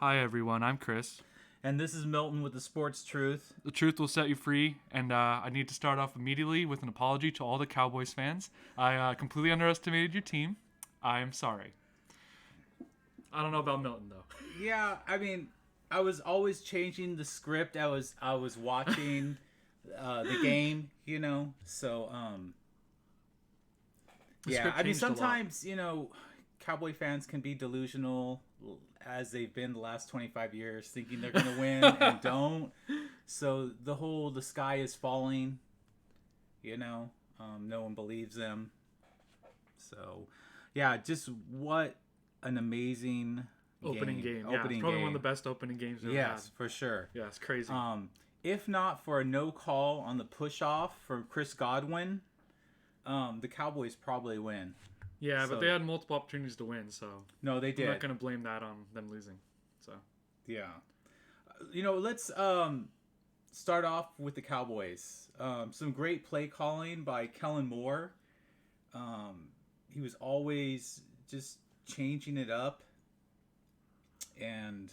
Hi everyone, I'm Chris. And this is Milton with the Sports Truth. The truth will set you free, and I need to start off immediately with an apology to all the Cowboys fans. I completely underestimated your team. I am sorry. I don't know about Milton though. Yeah, I was always changing the script. I was watching the game, So The yeah, script changed a lot. sometimes Cowboy fans can be delusional, as they've been the last 25 years, thinking they're gonna win and don't. So the sky is falling. No one believes them. So yeah, just what an amazing Opening game. Yeah, it's Opening probably game. one of the best opening games we've ever Yes, had. for sure. Yeah, it's crazy. If not for a no call on the push off for Chris Godwin, the Cowboys probably win. Yeah, So but they had multiple opportunities to win, so no, they I'm not did. going to blame that on them losing. So Yeah. Let's start off with the Cowboys. Some great play calling by Kellen Moore. He was always just changing it up, and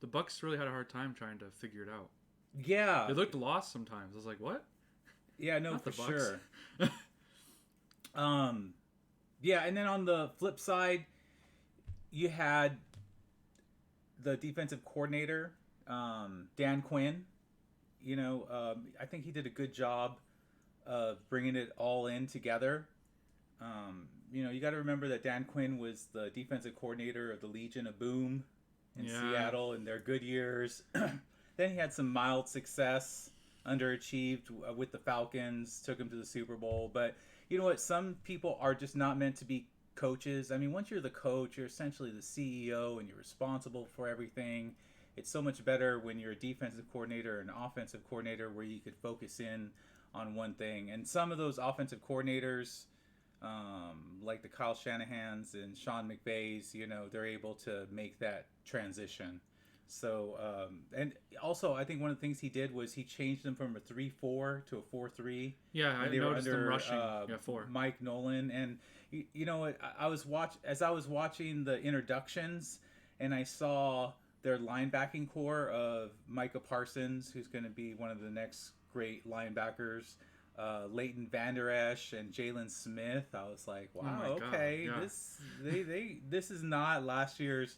the Bucs really had a hard time trying to figure it out. yeah, They looked lost sometimes. I was like, what? yeah, no, Not for the Bucs. sure. Yeah, and then on the flip side, you had the defensive coordinator, Dan Quinn. I think he did a good job of bringing it all in together. You got to remember that Dan Quinn was the defensive coordinator of the Legion of Boom in Seattle in their good years. Then he had some mild success, underachieved with the Falcons, took him to the Super Bowl. But you know what? Some people are just not meant to be coaches. I mean, once you're the coach, you're essentially the CEO and you're responsible for everything. It's so much better when you're a defensive coordinator or an offensive coordinator where you could focus in on one thing. And some of those offensive coordinators, like the Kyle Shanahans and Sean McVays, they're able to make that transition. So, and also, I think one of the things he did was he changed them from a 3-4 to a 4-3. Yeah, I They were noticed them under rushing. Yeah, 4. Mike Nolan, and you know what? I was watching the introductions, and I saw their linebacking core of Micah Parsons, who's going to be one of the next great linebackers. Leighton Vander Esch and Jalen Smith. I was like, wow, okay, God, yeah. this is not last year's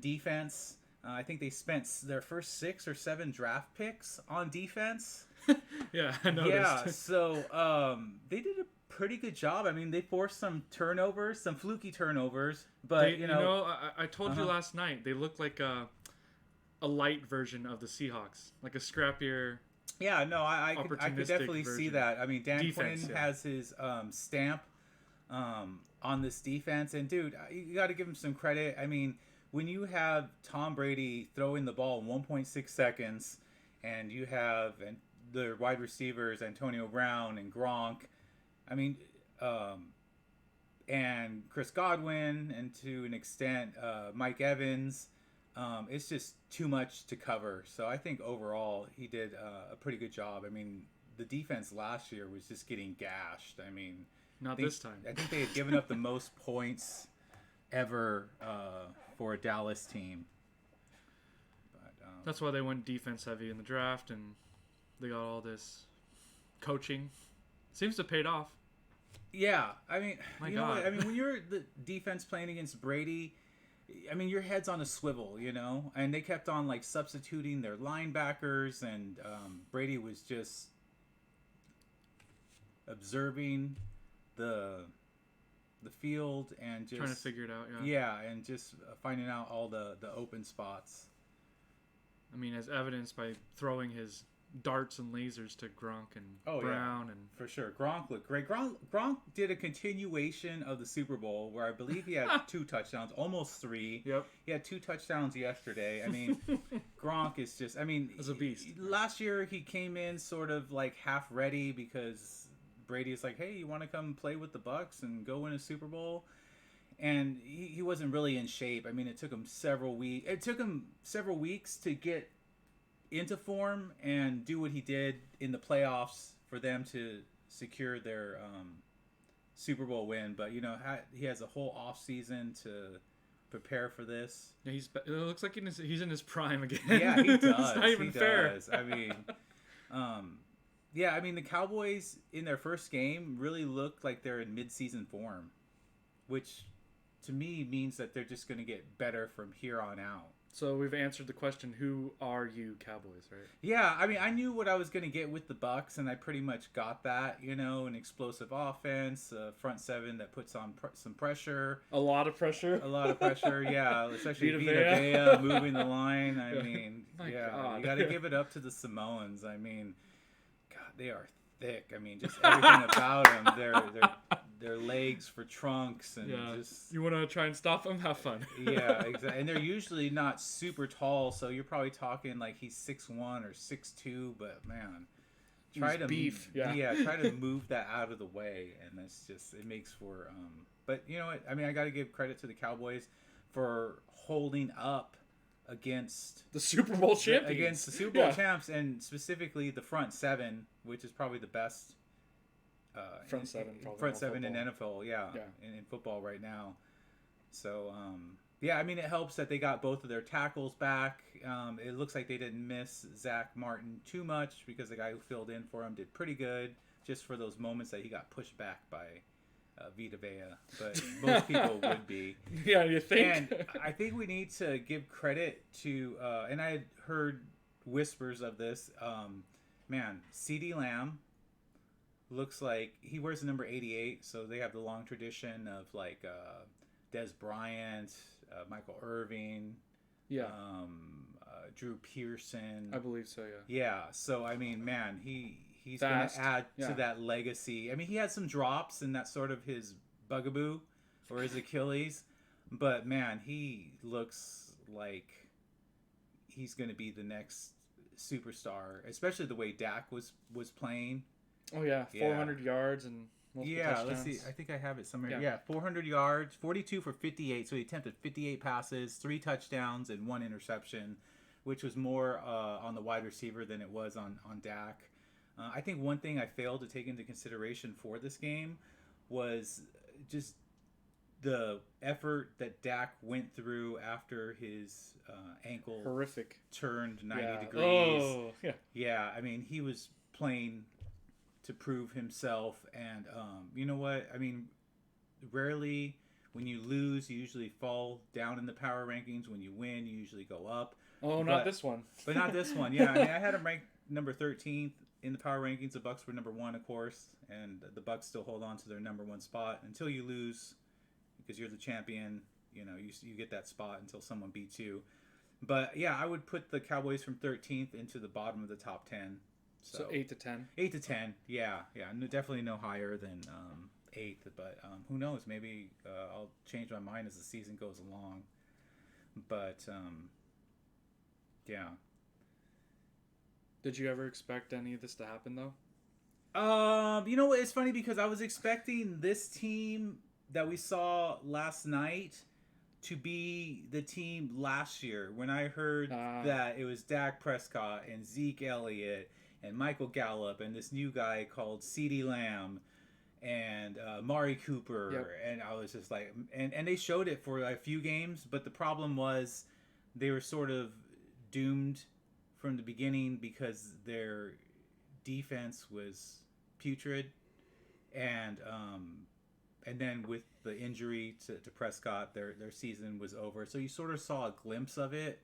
defense. I think they spent their first 6 or 7 draft picks on defense. Yeah, I noticed. Yeah, so they did a pretty good job. I mean, they forced some turnovers, some fluky turnovers, but I told you last night they look like a light version of the Seahawks, like a scrappier. Yeah, no, I could definitely see that. I mean, Dan Quinn has his stamp on this defense, and dude, you got to give him some credit. I mean, when you have Tom Brady throwing the ball in 1.6 seconds, and you have the wide receivers Antonio Brown and Gronk, I mean, and Chris Godwin, and to an extent Mike Evans. It's just too much to cover. So I think overall he did a pretty good job. I mean, the defense last year was just getting gashed. I mean, not this time. I think they had given up the most points ever for a Dallas team. But, that's why they went defense heavy in the draft, and they got all this coaching. Seems to have paid off. Yeah, I mean, know what? God. I mean, when you're the defense playing against Brady, I mean, your head's on a swivel, and they kept on like substituting their linebackers, and Brady was just observing the field and just trying to figure it out. Yeah, and just finding out all the open spots. I mean, as evidenced by throwing his darts and lasers to Gronk and Brown, and for sure, Gronk looked great. Gronk did a continuation of the Super Bowl where I believe he had 2 touchdowns, almost 3. Yep, he had 2 touchdowns yesterday. I mean, Gronk is just, I mean, he's a beast. Last year he came in sort of like half ready because Brady's like, hey, you want to come play with the Bucs and go win a Super Bowl? And he wasn't really in shape. I mean, it took him several weeks. It took him several weeks to get into form and do what he did in the playoffs for them to secure their Super Bowl win. But he has a whole off season to prepare for this. Yeah, it looks like he's in his prime again. Yeah, he does. It's not even fair. I mean, yeah, I mean the Cowboys in their first game really look like they're in mid-season form, which to me means that they're just going to get better from here on out. So we've answered the question, who are you, Cowboys, right? Yeah, I mean, I knew what I was going to get with the Bucs, and I pretty much got that. You know, an explosive offense, a front seven that puts on some pressure. A lot of pressure. Yeah. Especially Vita Vea moving the line. I mean, God. you got to give it up to the Samoans. I mean, God, they are thick. I mean, just everything about them. Their legs for trunks and just... You want to try and stop them? Have fun. Yeah, exactly. And they're usually not super tall, so you're probably talking like he's 6'1" or 6'2", but man, try to move that out of the way, and that's just, it makes for but you know what? I mean, I got to give credit to the Cowboys for holding up against the Super Bowl champions. Against the Super Bowl champs, and specifically the front seven, which is probably the best front seven in NFL, in football right now. So, I mean, it helps that they got both of their tackles back. It looks like they didn't miss Zach Martin too much because the guy who filled in for him did pretty good, just for those moments that he got pushed back by Vita Vea. But most people would be. Yeah, you think? And I think we need to give credit to, and I had heard whispers of this, CeeDee Lamb looks like he wears the number 88, so they have the long tradition of like Des Bryant, Michael Irving, Drew Pearson. I believe so, yeah. Yeah, so I mean, man, he's going to add to that legacy. I mean, he had some drops, and that's sort of his bugaboo or his Achilles, but man, he looks like he's going to be the next superstar, especially the way Dak was playing. Oh, yeah. 400 yards and multiple touchdowns. Let's see. I think I have it somewhere. Yeah, 400 yards, 42 for 58. So he attempted 58 passes, 3 touchdowns, and 1 interception, which was more on the wide receiver than it was on Dak. I think one thing I failed to take into consideration for this game was just the effort that Dak went through after his ankle horrific turned 90 degrees. Oh, yeah. Yeah, I mean, he was playing to prove himself, and you know what? I mean, rarely when you lose, you usually fall down in the power rankings. When you win, you usually go up. Oh, not this one. But not this one. Yeah, I mean, I had him ranked number 13th in the power rankings. The Bucs were number 1, of course, and the Bucs still hold on to their number 1 spot until you lose, because you're the champion. You know, you get that spot until someone beats you. But yeah, I would put the Cowboys from 13th into the bottom of the top 10. So 8 to 10. 8 to 10. Yeah. Definitely no higher than 8th, but who knows? Maybe I'll change my mind as the season goes along. But yeah. Did you ever expect any of this to happen though? You know what? It's funny because I was expecting this team that we saw last night to be the team last year when I heard that it was Dak Prescott and Zeke Elliott and Michael Gallup and this new guy called CeeDee Lamb and Mari Cooper. Yep. And I was just like, and they showed it for a few games, but the problem was they were sort of doomed from the beginning because their defense was putrid, and then with the injury to Prescott, their season was over. So you sort of saw a glimpse of it.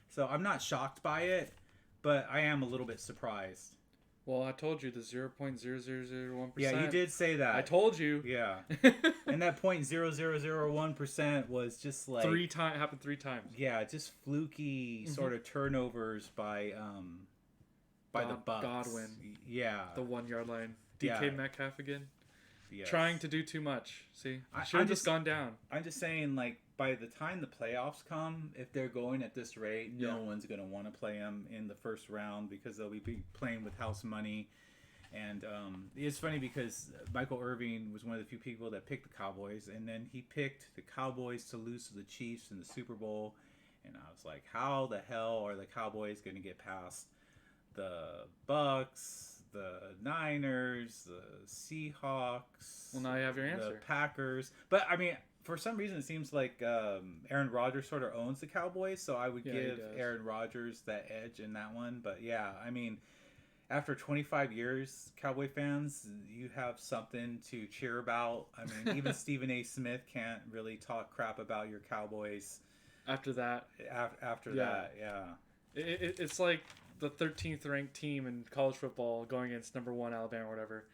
So I'm not shocked by it, but I am a little bit surprised. Well, I told you the 0.0001%. Yeah, you did say that. I told you. Yeah. And that 0.0001% was just like happened 3 times. Yeah, just fluky sort of turnovers by the Bucs. Godwin. Yeah. The 1 yard line. DK Metcalf again. Yes. Trying to do too much. See, should have just gone down. I'm just saying, like, by the time the playoffs come, if they're going at this rate, no one's going to want to play them in the first round because they'll be playing with house money. And it's funny because Michael Irving was one of the few people that picked the Cowboys, and then he picked the Cowboys to lose to the Chiefs in the Super Bowl. And I was like, how the hell are the Cowboys going to get past the Bucs, the Niners, the Seahawks? Well, now you have your answer. The Packers. But, I mean, for some reason it seems like Aaron Rodgers sort of owns the Cowboys, so I would Yeah, he give does. Aaron Rodgers that edge in that one. But yeah, I mean, after 25 years, Cowboy fans, you have something to cheer about. I mean, even Stephen A. Smith can't really talk crap about your Cowboys After that, after Yeah. that. Yeah. it's like the 13th ranked team in college football going against number one Alabama or whatever,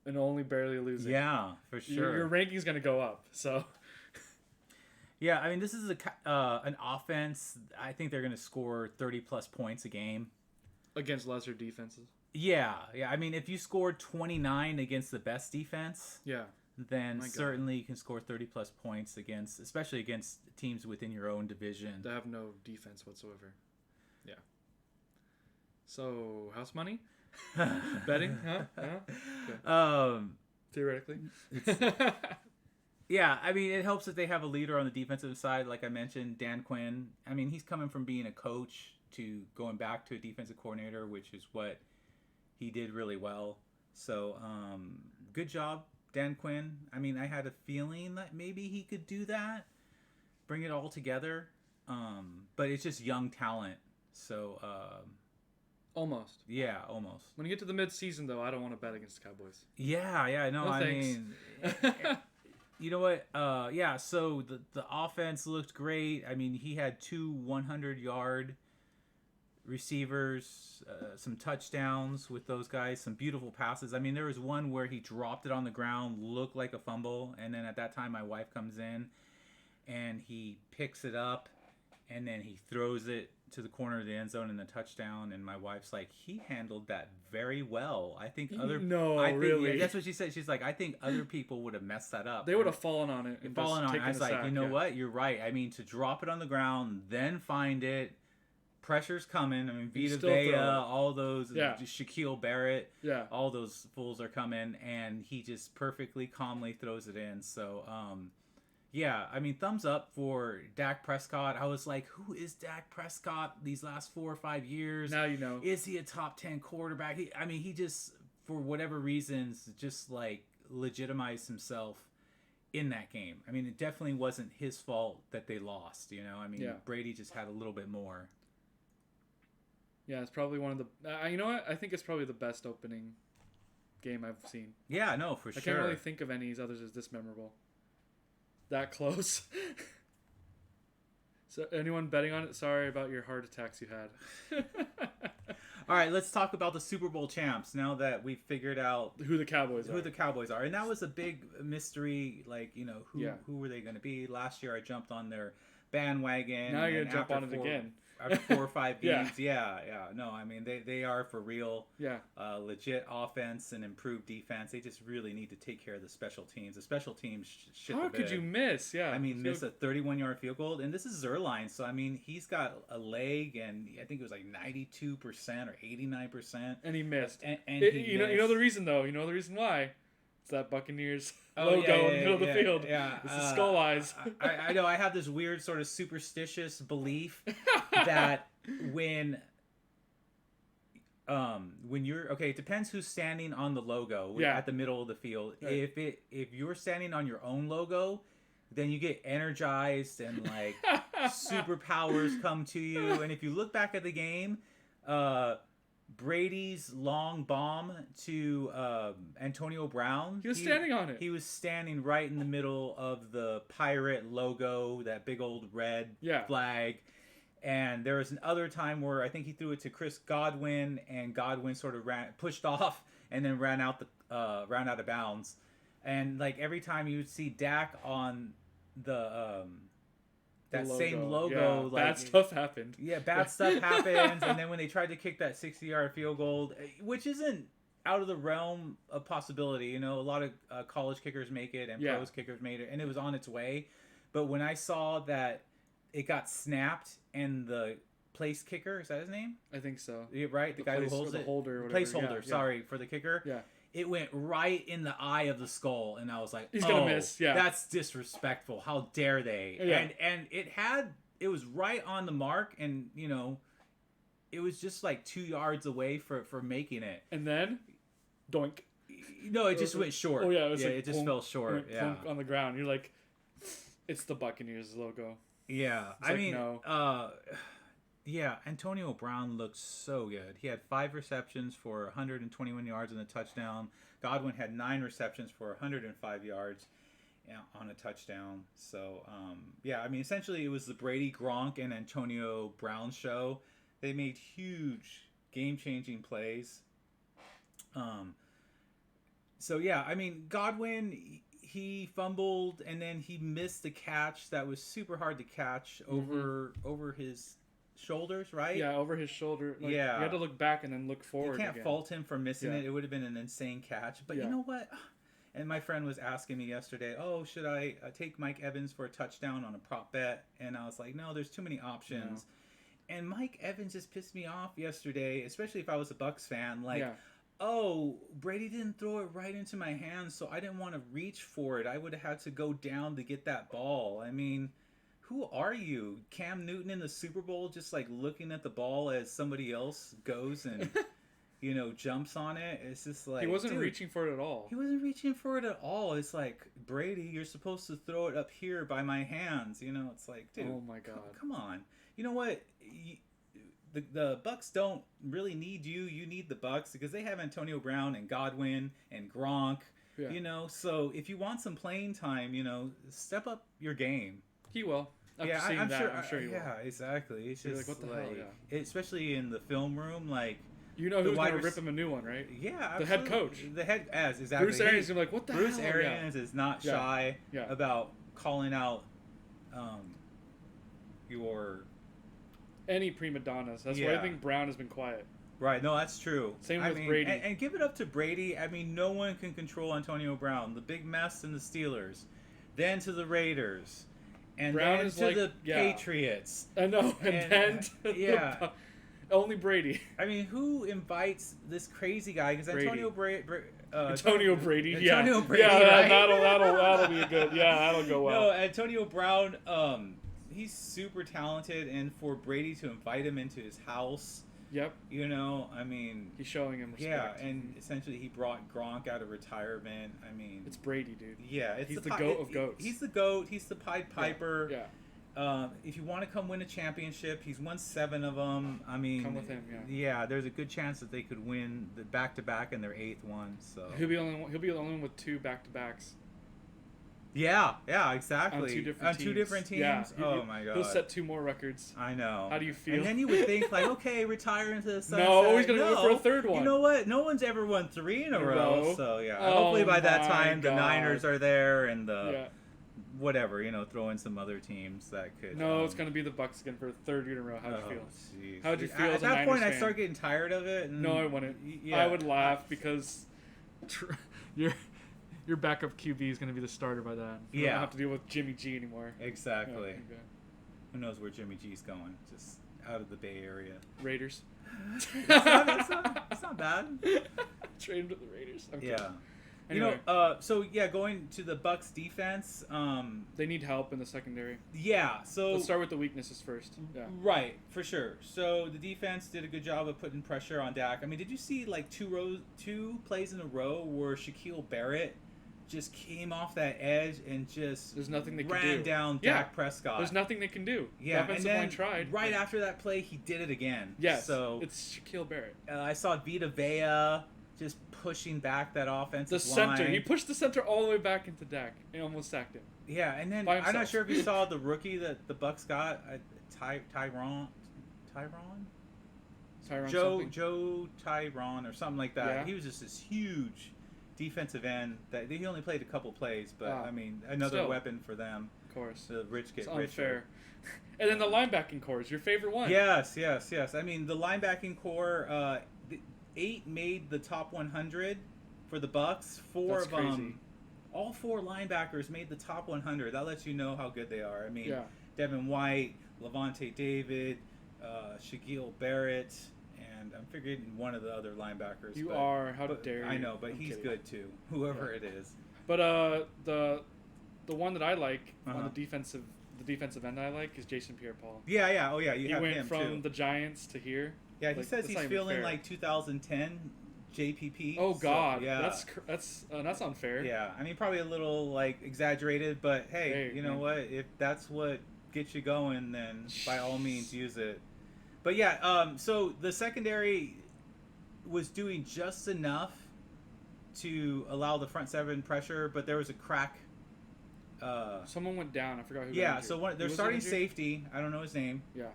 and only barely losing. Yeah, for sure. Your ranking's gonna go up. So Yeah, I mean, this is an offense. I think they're going to score 30 plus points a game. against lesser defenses. Yeah, yeah. I mean, if you scored 29 against the best defense, Yeah. then My God. certainly you can score 30 plus points against, especially against teams within your own division. They have no defense whatsoever. Yeah. So house money, betting, huh? Okay. Theoretically. Yeah, I mean, it helps that they have a leader on the defensive side, like I mentioned, Dan Quinn. I mean, he's coming from being a coach to going back to a defensive coordinator, which is what he did really well. So, good job, Dan Quinn. I mean, I had a feeling that maybe he could do that, bring it all together. But it's just young talent. So, Almost. yeah, almost. When you get to the mid-season, though, I don't want to bet against the Cowboys. Yeah, no, No I thanks. mean, you know what? Yeah, so the offense looked great. I mean, he had 2 100-yard receivers, some touchdowns with those guys, some beautiful passes. I mean, there was one where he dropped it on the ground, looked like a fumble, and then at that time my wife comes in and he picks it up and then he throws it to the corner of the end zone in the touchdown, and my wife's like, he handled that very well. I think other No, I think, really? yeah, that's what she said. She's like, I think other people would have messed that up. They would have fallen on it. And fallen just on it. taken I was the like, sack, you know yeah. what? You're right. I mean, to drop it on the ground, then find it, pressure's coming. I mean, You Vita still throw Vea, it. all those, Yeah. Shaquille Barrett, Yeah. all those fools are coming, and he just perfectly, calmly throws it in. So, yeah, I mean, thumbs up for Dak Prescott. I was like, who is Dak Prescott these last 4 or 5 years? Now you know. Is he a top 10 quarterback? He just, for whatever reasons, just like legitimized himself in that game. I mean, it definitely wasn't his fault that they lost, you know? I mean, Yeah. Brady just had a little bit more. Yeah, it's probably one of the... you know what? I think it's probably the best opening game I've seen. Yeah, no, for I sure. can't really think of any others as this memorable. That close. So anyone betting on it, sorry about your heart attacks you had. All right, let's talk about the Super Bowl champs now that we've figured out Who the Cowboys who are. the Cowboys are. And that was a big mystery, like, you know, Yeah. who were they going to be? Last year I jumped on their bandwagon. Now you're and going to jump after on it again. After 4 or 5 Yeah. games, yeah. No, I mean, they are for real. Yeah. Legit offense and improved defense. They just really need to take care of the special teams. The special teams shit How the could bed. you miss? Yeah. I mean, So- miss a 31-yard field goal, and this is Zerline, so I mean, he's got a leg, and I think it was like 92% or 89%, And he missed. and You know the reason, though. You know the reason why? It's that Buccaneers Oh, logo yeah, in the middle of the field. Yeah, It's the skull eyes. I know. I have this weird sort of superstitious belief that when you're okay, it depends who's standing on the logo Yeah. at the middle of the field. Right. If you're standing on your own logo, then you get energized and like superpowers come to you. And if you look back at the game, Brady's long bomb to Antonio Brown. He was standing on it. He was standing right in the middle of the pirate logo, that big old red Yeah. flag. And there was another time where I think he threw it to Chris Godwin, and Godwin sort of pushed off, and then ran out of bounds. And like every time you would see Dak on the that same logo, Yeah, like bad stuff happened. yeah, bad stuff happens. And then when they tried to kick that 60-yard field goal, which isn't out of the realm of possibility, you know, a lot of college kickers make it, and Yeah. pros kickers made it, and it was on its way. But when I saw that it got snapped, and the place kicker, is that his name? I think so. Yeah, right, the guy who holds the it, holder, or whatever. placeholder. Yeah, Sorry for the kicker. Yeah. It went right in the eye of the skull, and I was like, He's gonna "Oh, miss, yeah. that's disrespectful. How dare they?" Yeah. And it was right on the mark, and you know, it was just like 2 yards away for making it. And then, doink. No, it just went short. Oh yeah, it was like it just plunk, fell short. went Yeah. plunk on the ground. You're like, It's the Buccaneers logo. Yeah, It's like, no. Yeah, Antonio Brown looked so good. He had 5 receptions for 121 yards and a touchdown. Godwin had 9 receptions for 105 yards on a touchdown. So, yeah, I mean, essentially it was the Brady, Gronk, and Antonio Brown show. They made huge game-changing plays. So, yeah, I mean, Godwin, he fumbled and then he missed the catch that was super hard to catch over his shoulders, right? Yeah, over his shoulder. Like, Yeah. You had to look back and then look forward. You can't again. fault him for missing Yeah. it. It would have been an insane catch. But Yeah. you know what? And my friend was asking me yesterday, oh, should I take Mike Evans for a touchdown on a prop bet? And I was like, no, there's too many options. No. And Mike Evans just pissed me off yesterday, especially if I was a Bucs fan. Like, oh, Brady didn't throw it right into my hands, so I didn't want to reach for it. I would have had to go down to get that ball. I mean, who are you? Cam Newton in the Super Bowl just like looking at the ball as somebody else goes and, jumps on it? It's just like... He wasn't reaching for it at all. He wasn't reaching for it at all. It's like, Brady, you're supposed to throw it up here by my hands. It's like, dude... Oh, my God. Come on. You know what? The Bucs don't really need you. You need the Bucs because they have Antonio Brown and Godwin and Gronk. Yeah. So if you want some playing time, step up your game. He will. I'm sure he will. Yeah, exactly. It's just like, what the hell? Yeah. Especially in the film room, like who's going to rip him a new one, right? Yeah, absolutely. The head coach. Exactly. Bruce Arians is gonna be like, what the hell? Bruce Arians is not shy about calling out your any prima donnas. That's why I think Brown has been quiet. Right, no, that's true. Same with Brady. And give it up to Brady. I mean, no one can control Antonio Brown. The big mess in the Steelers, then to the Raiders, and Brown then to the Patriots. I know, and then to only Brady. I mean, who invites this crazy guy? Because Antonio Brady. Antonio Brady, right? that'll be a good. Yeah, that'll go well. No, Antonio Brown. He's super talented, and for Brady to invite him into his house. Yep. I mean... He's showing him respect. Yeah, and essentially he brought Gronk out of retirement. I mean... It's Brady, dude. Yeah. He's the GOAT of GOATs. He's the GOAT. He's the Pied Piper. Yeah. If you want to come win a championship, he's won 7 of them. I mean... Come with him, Yeah, there's a good chance that they could win the back-to-back and their 8th one, so... He'll be the only one with 2 back-to-backs. Yeah, exactly. On two different teams. Yeah. Oh my God. He'll set 2 more records. I know. How do you feel? And then you would think, like, okay, retire into the sunset. No, he's going to go for a 3rd one. You know what? No one's ever won 3 in a row. So, yeah. Hopefully by that time, the Niners are there and the whatever, throw in some other teams that could... No, it's going to be the Bucs again for a 3rd year in a row. How'd you feel? Geez. How'd you feel at as a that Niners point, fan? I'd start getting tired of it. And, no, I wouldn't. I would laugh because your backup QB is going to be the starter by that. You don't have to deal with Jimmy G anymore. Exactly. Okay. Who knows where Jimmy G's going? Just out of the Bay Area. Raiders. It's not bad. Trade him to the Raiders. Okay. Yeah. Anyway. Going to the Bucs defense. They need help in the secondary. Yeah. So let's start with the weaknesses first. Yeah. Right, for sure. So the defense did a good job of putting pressure on Dak. I mean, did you see like 2 plays in a row where Shaquille Barrett just came off that edge and just there's nothing they can ran down Dak Prescott? There's nothing they can do. Yeah, the offensive line tried. Right after that play, he did it again. Yes. So it's Shaquille Barrett. I saw Vita Vea just pushing back that offensive line. Center. He pushed the center all the way back into Dak and almost sacked him. Yeah, and then I'm not sure if you saw the rookie that the Bucs got, Tyron Joe Tyron or something like that. Yeah. He was just this huge defensive end that he only played a couple plays, but I mean another weapon for them. Of course, the rich get it's richer. Unfair. And then the linebacking core is your favorite one. Yes. I mean the linebacking core. 8 made the top 100 for the Bucs. 4 That's of crazy. them, all 4 linebackers made the top 100. That lets you know how good they are. I mean, Devin White, Levante David, Shaquille Barrett, and I'm forgetting one of the other linebackers. How dare you? I know, but he's good too, whoever it is. But the one that I like on the defensive end I like is Jason Pierre-Paul. Yeah. Oh yeah, he went him from too. the Giants to here. Yeah, he says he's feeling like 2010 JPP. Oh God, yeah, that's unfair. yeah. I mean, probably a little like exaggerated, but hey, you know man. what? If that's what gets you going, then by all means use it. But yeah, so the secondary was doing just enough to allow the front seven pressure, but there was a crack. Someone went down. I forgot who. Yeah, got so injured. their Who was starting injured? safety, I don't know his name, Yeah.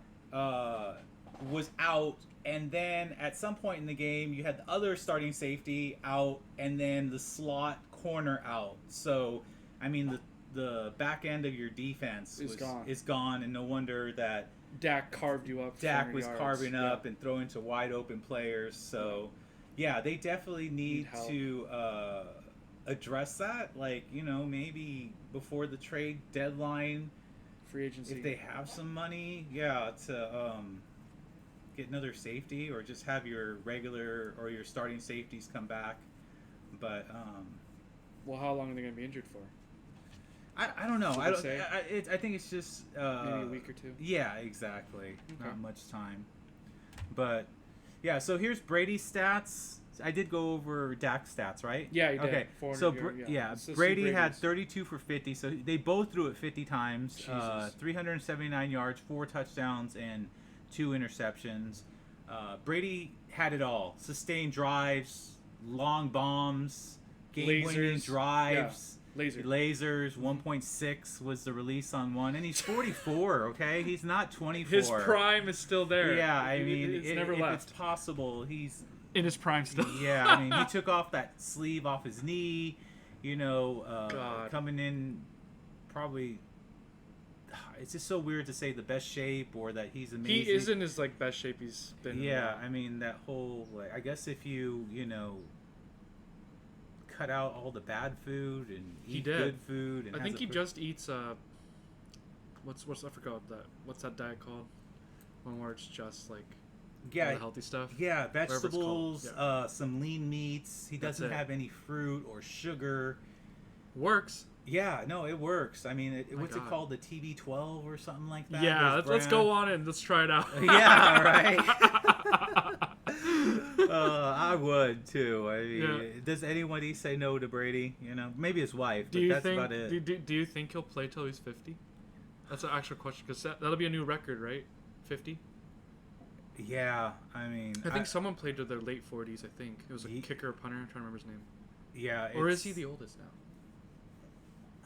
was out, and then at some point in the game, you had the other starting safety out, and then the slot corner out. So, I mean, the back end of your defense is gone, and no wonder that Dak carved you up. Dak was 400 carving yards. up and throwing to wide open players. So, yeah, they definitely need help. to address that. Like, you know, maybe before the trade deadline, Free agency. if they have some money, yeah, to get another safety, or just have your regular or your starting safeties come back. But well, how long are they going to be injured for? I don't know. Should they say? I think it's just Maybe a week or two. Yeah, exactly. Okay. Not much time. But yeah, so here's Brady's stats. I did go over Dak's stats, right? Yeah, you did. Okay. 400 So yards, Let's just Brady see had Brady's. 32 for 50. So they both threw it 50 times. Jesus. 379 yards, 4 touchdowns, and 2 interceptions. Brady had it all: sustained drives, long bombs, game-winning Lasers. drives. Yeah. Laser. Lasers. 1.6 was the release on one, and he's 44. Okay, he's not 24. His prime is still there. Yeah, I mean, it's never if left. it's possible, he's In his prime still. yeah. I mean, he took off that sleeve off his knee. You know, God. coming in, probably. It's just so weird to say the best shape or that he's amazing. He is in his like best shape he's been. in a Yeah, while. I mean that whole like. I guess if you cut out all the bad food and He eat did. good food, and I has think a he pr- just eats what's I forgot that. What's that diet called? One where it's just like all yeah the healthy stuff. yeah it's called, vegetables, yeah. some lean meats. He That's doesn't it. have any fruit or sugar. Works. Yeah, no, it works. I mean, My what's God. it called? The TB12 or something like that? Yeah, Those let's brand- go on and let's try it out. Yeah, right. I would too. I mean, Yeah. does anybody say no to Brady? You know, maybe his wife, but Do you that's think? about it. Do you think he'll play till he's 50? That's an actual question because that'll be a new record, right? 50. Yeah, I mean, I think someone played to their late 40s. I think it was a Ye- kicker or punter. I'm trying to remember his name. yeah, Or is it's- he the oldest now?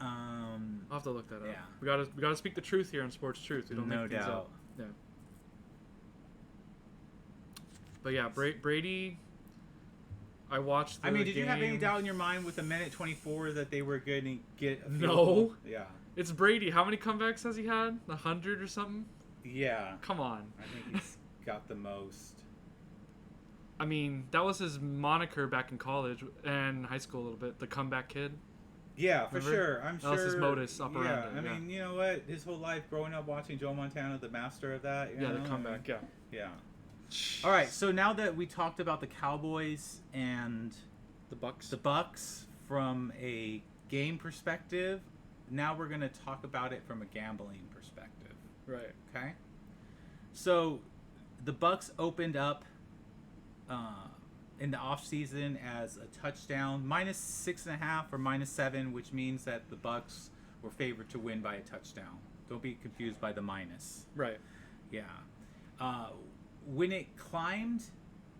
I'll have to look that up. Yeah. We gotta speak the truth here on Sports Truth. We don't No make things doubt. up. Yeah. But yeah, Brady. I watched. I mean, did you have any game. doubt in your mind with a minute 24 that they were going to get a field No. goal? Yeah. It's Brady. How many comebacks has he had? 100 or something? Yeah. Come on. I think he's got the most. I mean, that was his moniker back in college and high school a little bit. The comeback kid. Yeah, for Remember? sure. I'm That was sure. his modus operandi, Yeah, I yeah. mean, you know what? His whole life growing up watching Joe Montana, the master of that. You Yeah, know? the comeback. Yeah. Yeah. All right, so now that we talked about the Cowboys and The Bucs. the Bucks from a game perspective, now we're going to talk about it from a gambling perspective. Right. Okay? So the Bucks opened up in the offseason as a touchdown, -6.5 or -7, which means that the Bucks were favored to win by a touchdown. Don't be confused by the minus. Right. Yeah. When it climbed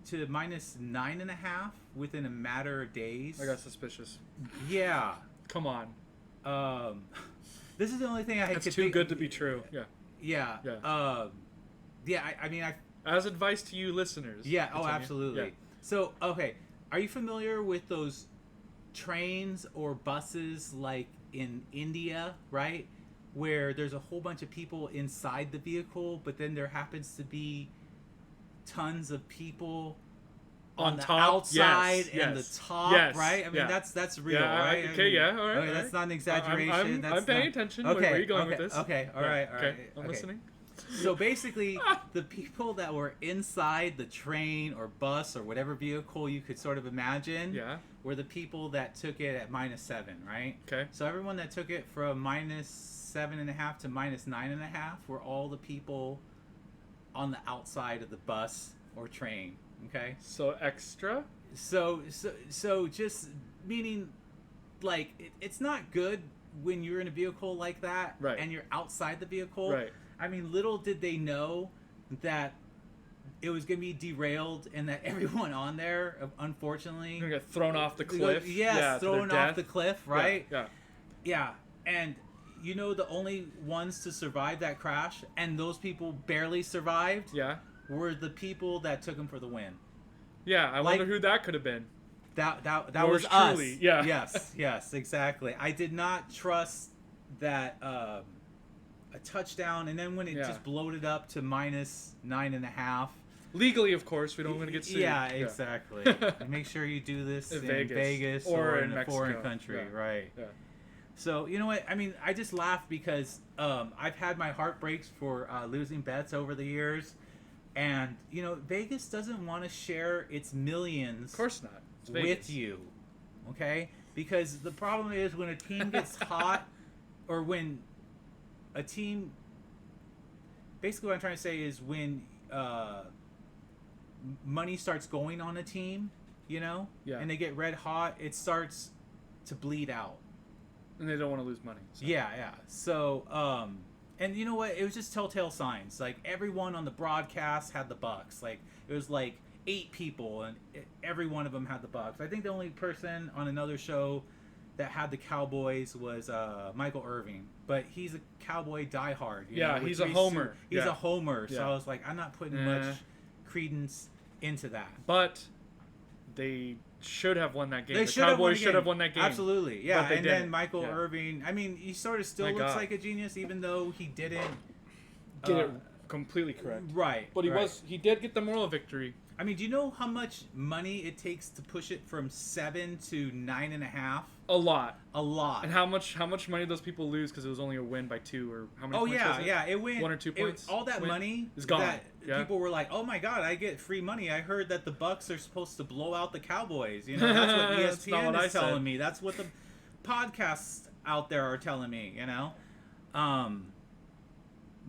to -9.5 within a matter of days. I got suspicious. Yeah. Come on. This is the only thing I It's could too think. good to be true. Yeah. Yeah. Yeah. Yeah. I mean, As advice to you listeners. Yeah. Oh, Continue. absolutely. Yeah. So, okay, are you familiar with those trains or buses like in India, right? Where there's a whole bunch of people inside the vehicle, but then there happens to be tons of people on the top? outside Yes, and yes. the top, Yes, right? I mean, yeah. that's real, Yeah, right? okay, yeah, all right, Okay, all that's right. not an exaggeration. I'm that's paying not- attention. Okay, Where are you going okay, with this? Okay, all Yeah, right, all okay, right. I'm okay. listening. So basically, the people that were inside the train or bus or whatever vehicle you could sort of imagine Yeah. were the people that took it at -7, right? Okay. So everyone that took it from -7.5 to -9.5 were all the people on the outside of the bus or train. Okay. So extra. So just meaning, like, it's not good when you're in a vehicle like that, Right. and you're outside the vehicle. Right. I mean, little did they know that it was going to be derailed and that everyone on there, unfortunately, You're gonna get thrown off the cliff. Yes, to their thrown death. off the cliff, right? Yeah. Yeah, and you know the only ones to survive that crash, and those people barely survived, Yeah. were the people that took them for the win. Yeah. I Like- wonder who that could have been. That Yours was us. truly, yeah. Yes, exactly. I did not trust that a touchdown, and then when it Yeah. just bloated up to -9.5. Legally, of course, we don't want to get sued. Yeah, exactly. And make sure you do this In in Vegas or in a foreign Mexico. country, Yeah. right? Yeah. So you know what? I mean, I just laugh because I've had my heartbreaks for losing bets over the years, and you know, Vegas doesn't want to share its millions Of course not. It's with Vegas. you, okay? Because the problem is when a team gets hot, or when a team, basically what I'm trying to say is when money starts going on a team, you know, Yeah. and they get red hot, it starts to bleed out. And they don't want to lose money. So. Yeah. So, and you know what? It was just telltale signs. Like everyone on the broadcast had the Bucs. Like it was like 8 people, and every one of them had the Bucs. I think the only person on another show that had the Cowboys was Michael Irving, but he's a Cowboy diehard. You Yeah, know, with he's a 3 homer. He's Yeah. a homer. So Yeah. I was like, I'm not putting much credence into that. But they should have won that game. They The should have won Cowboys the should game. have won that game. Absolutely, yeah. But they And then didn't. Michael Yeah. Irving. I mean, he sort of still My looks God. like a genius, even though he didn't Get it completely correct. Right. But right. he did get the moral victory. I mean, do you know how much money it takes to push it from 7 to 9.5? A lot. A lot. And how much money did those people lose because it was only a win by 2 or how many Oh points was it? yeah. It went 1 or 2 points. all that win money is gone. That Yeah. people were like, "Oh my God, I get free money." I heard that the Bucs are supposed to blow out the Cowboys. You know, that's what That's not ESPN what I is telling said. me. That's what the podcasts out there are telling me. You know,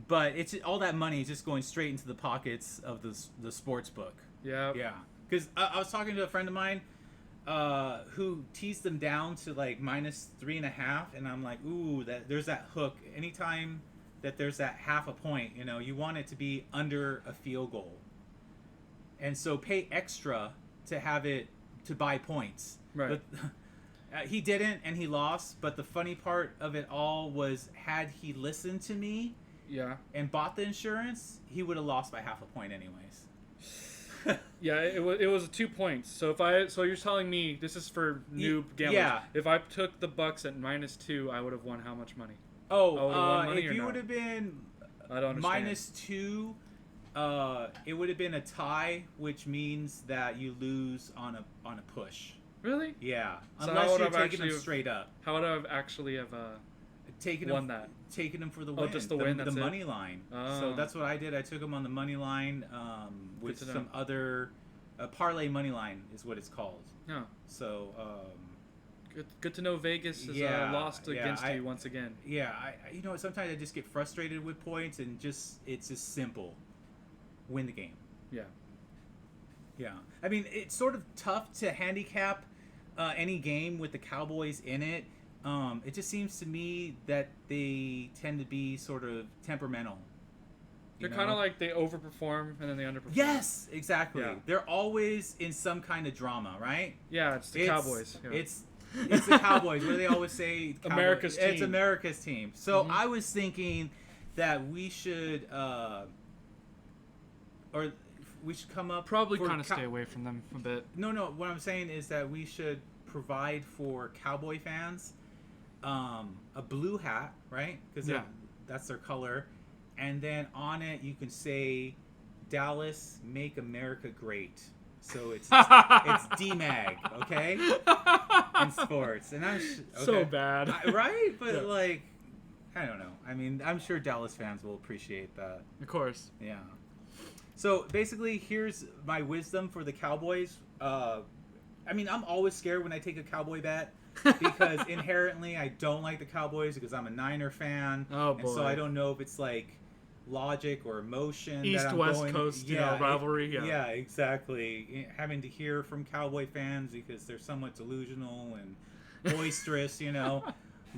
but it's all that money is just going straight into the pockets of the sports book. Yeah. Yeah, because I was talking to a friend of mine who teased them down to like -3.5, and I'm like, ooh, there's that hook. Anytime that there's that half a point, you know, you want it to be under a field goal, and so pay extra to have it to buy points. Right. But he didn't, and he lost. But the funny part of it all was, had he listened to me Yeah. and bought the insurance, he would have lost by half a point anyways. Yeah, it was 2 points. So so you're telling me this is for noob gamblers. Yeah. If I took the Bucks at -2, I would have won how much money? Oh, would've won money if or you no? would have been I don't understand. -2, it would have been a tie, which means that you lose on a push. Really? Yeah, So how unless would you're I've taking them actually- straight up, How would I have actually have taking won them, that? taking them for the Oh, win. just the win, that's the it? money line. Oh. So that's what I did. I took them on the money line with to know. some other parlay money line is what it's called. No. So Good to know Vegas is Yeah, lost yeah, against I- you once again. yeah, you know, sometimes I just get frustrated with points, and it's just simple. Win the game. Yeah. Yeah, I mean, it's sort of tough to handicap any game with the Cowboys in it. It just seems to me that they tend to be sort of temperamental. They're kind of like they overperform and then they underperform. Yes, exactly. Yeah. They're always in some kind of drama, right? Yeah, it's the Cowboys. Yeah. It's the Cowboys. What do they always say? Cowboys. America's It's team. America's team. So Mhm. I was thinking that we should, or we should come up Probably for kind of stay away from them a bit. No. What I'm saying is that we should provide for Cowboy fans a blue hat, right? Because Yeah. that's their color, and then on it you can say, "Dallas, make America great." So it's DMAG, okay? In sports, and I'm So bad. right? But Yeah. like, I don't know. I mean, I'm sure Dallas fans will appreciate that. Of course. Yeah. So basically, here's my wisdom for the Cowboys. I mean, I'm always scared when I take a Cowboy bet because inherently I don't like the Cowboys because I'm a Niner fan. Oh, And so boy. I don't know if it's like logic or emotion. East that West I'm going, Coast, yeah, rivalry. Yeah. yeah, exactly. Having to hear from Cowboy fans because they're somewhat delusional and boisterous,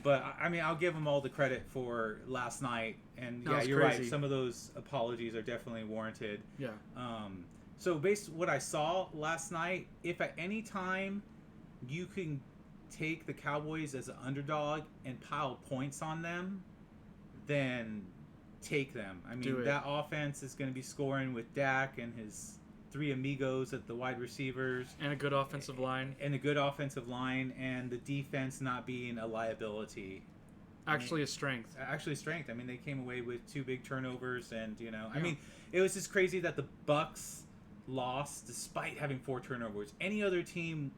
But I mean, I'll give them all the credit for last night. And That yeah, was you're crazy. right. Some of those apologies are definitely warranted. Yeah. So based on what I saw last night, if at any time you can take the Cowboys as an underdog and pile points on them, then take them. I mean, that offense is going to be scoring with Dak and his three amigos at the wide receivers. And a good offensive line. And a good offensive line, and the defense not being a liability. Actually, a strength. Actually, strength. I mean, they came away with 2 big turnovers, and I mean, it was just crazy that the Bucs lost despite having 4 turnovers. Any other team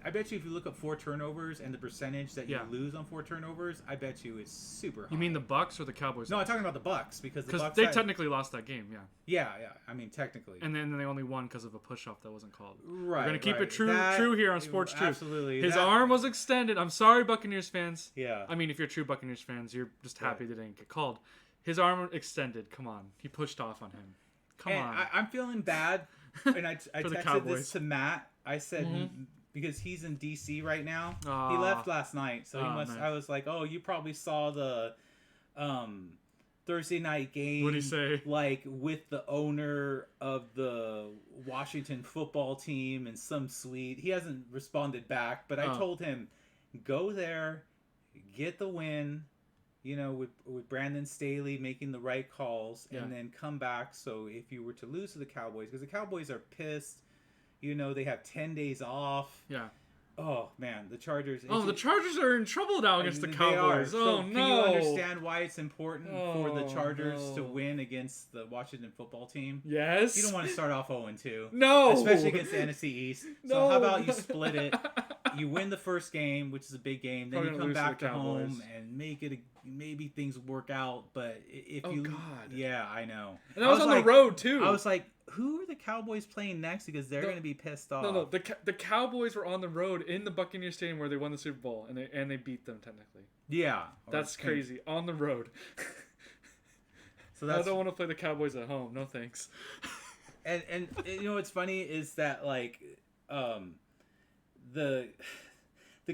I bet you if you look up 4 turnovers and the percentage that you lose on 4 turnovers, I bet you it's super high. You mean the Bucs or the Cowboys? No, I'm talking about the Bucs because they technically lost that game. Yeah. I mean, technically. And then they only won because of a push-off that wasn't called. Right. We're gonna keep it true here on Sports Truth. Absolutely. His arm was extended. I'm sorry, Buccaneers fans. Yeah. I mean, if you're true Buccaneers fans, you're just happy they didn't get called. His arm extended. Come on, he pushed off on him. Come on. I'm feeling bad, and I texted this to Matt. I said. Because he's in DC right now. He left last night, so he must. Nice. I was like, "Oh, you probably saw the Thursday night game." What'd he say? Like with the owner of the Washington football team in some suite. He hasn't responded back, but I told him, "Go there, get the win." With Brandon Staley making the right calls, and then come back. So if you were to lose to the Cowboys, because the Cowboys are pissed. They have 10 days off. Yeah. Oh, man. The Chargers. The Chargers are in trouble now against the Cowboys. So can you understand why it's important for the Chargers to win against the Washington football team? Yes. You don't want to start off 0-2. No. Especially against the NFC East. So how about you split it? You win the first game, which is a big game. Then you come back to home and make it maybe things work out. But if God. Yeah, I know. And that was on the road, too. I was like, who are the Cowboys playing next? Because they're going to be pissed off. No. The Cowboys were on the road in the Buccaneers Stadium where they won the Super Bowl, and they beat them technically. Yeah, that's crazy. On the road. So I don't want to play the Cowboys at home. No thanks. And what's funny is that like the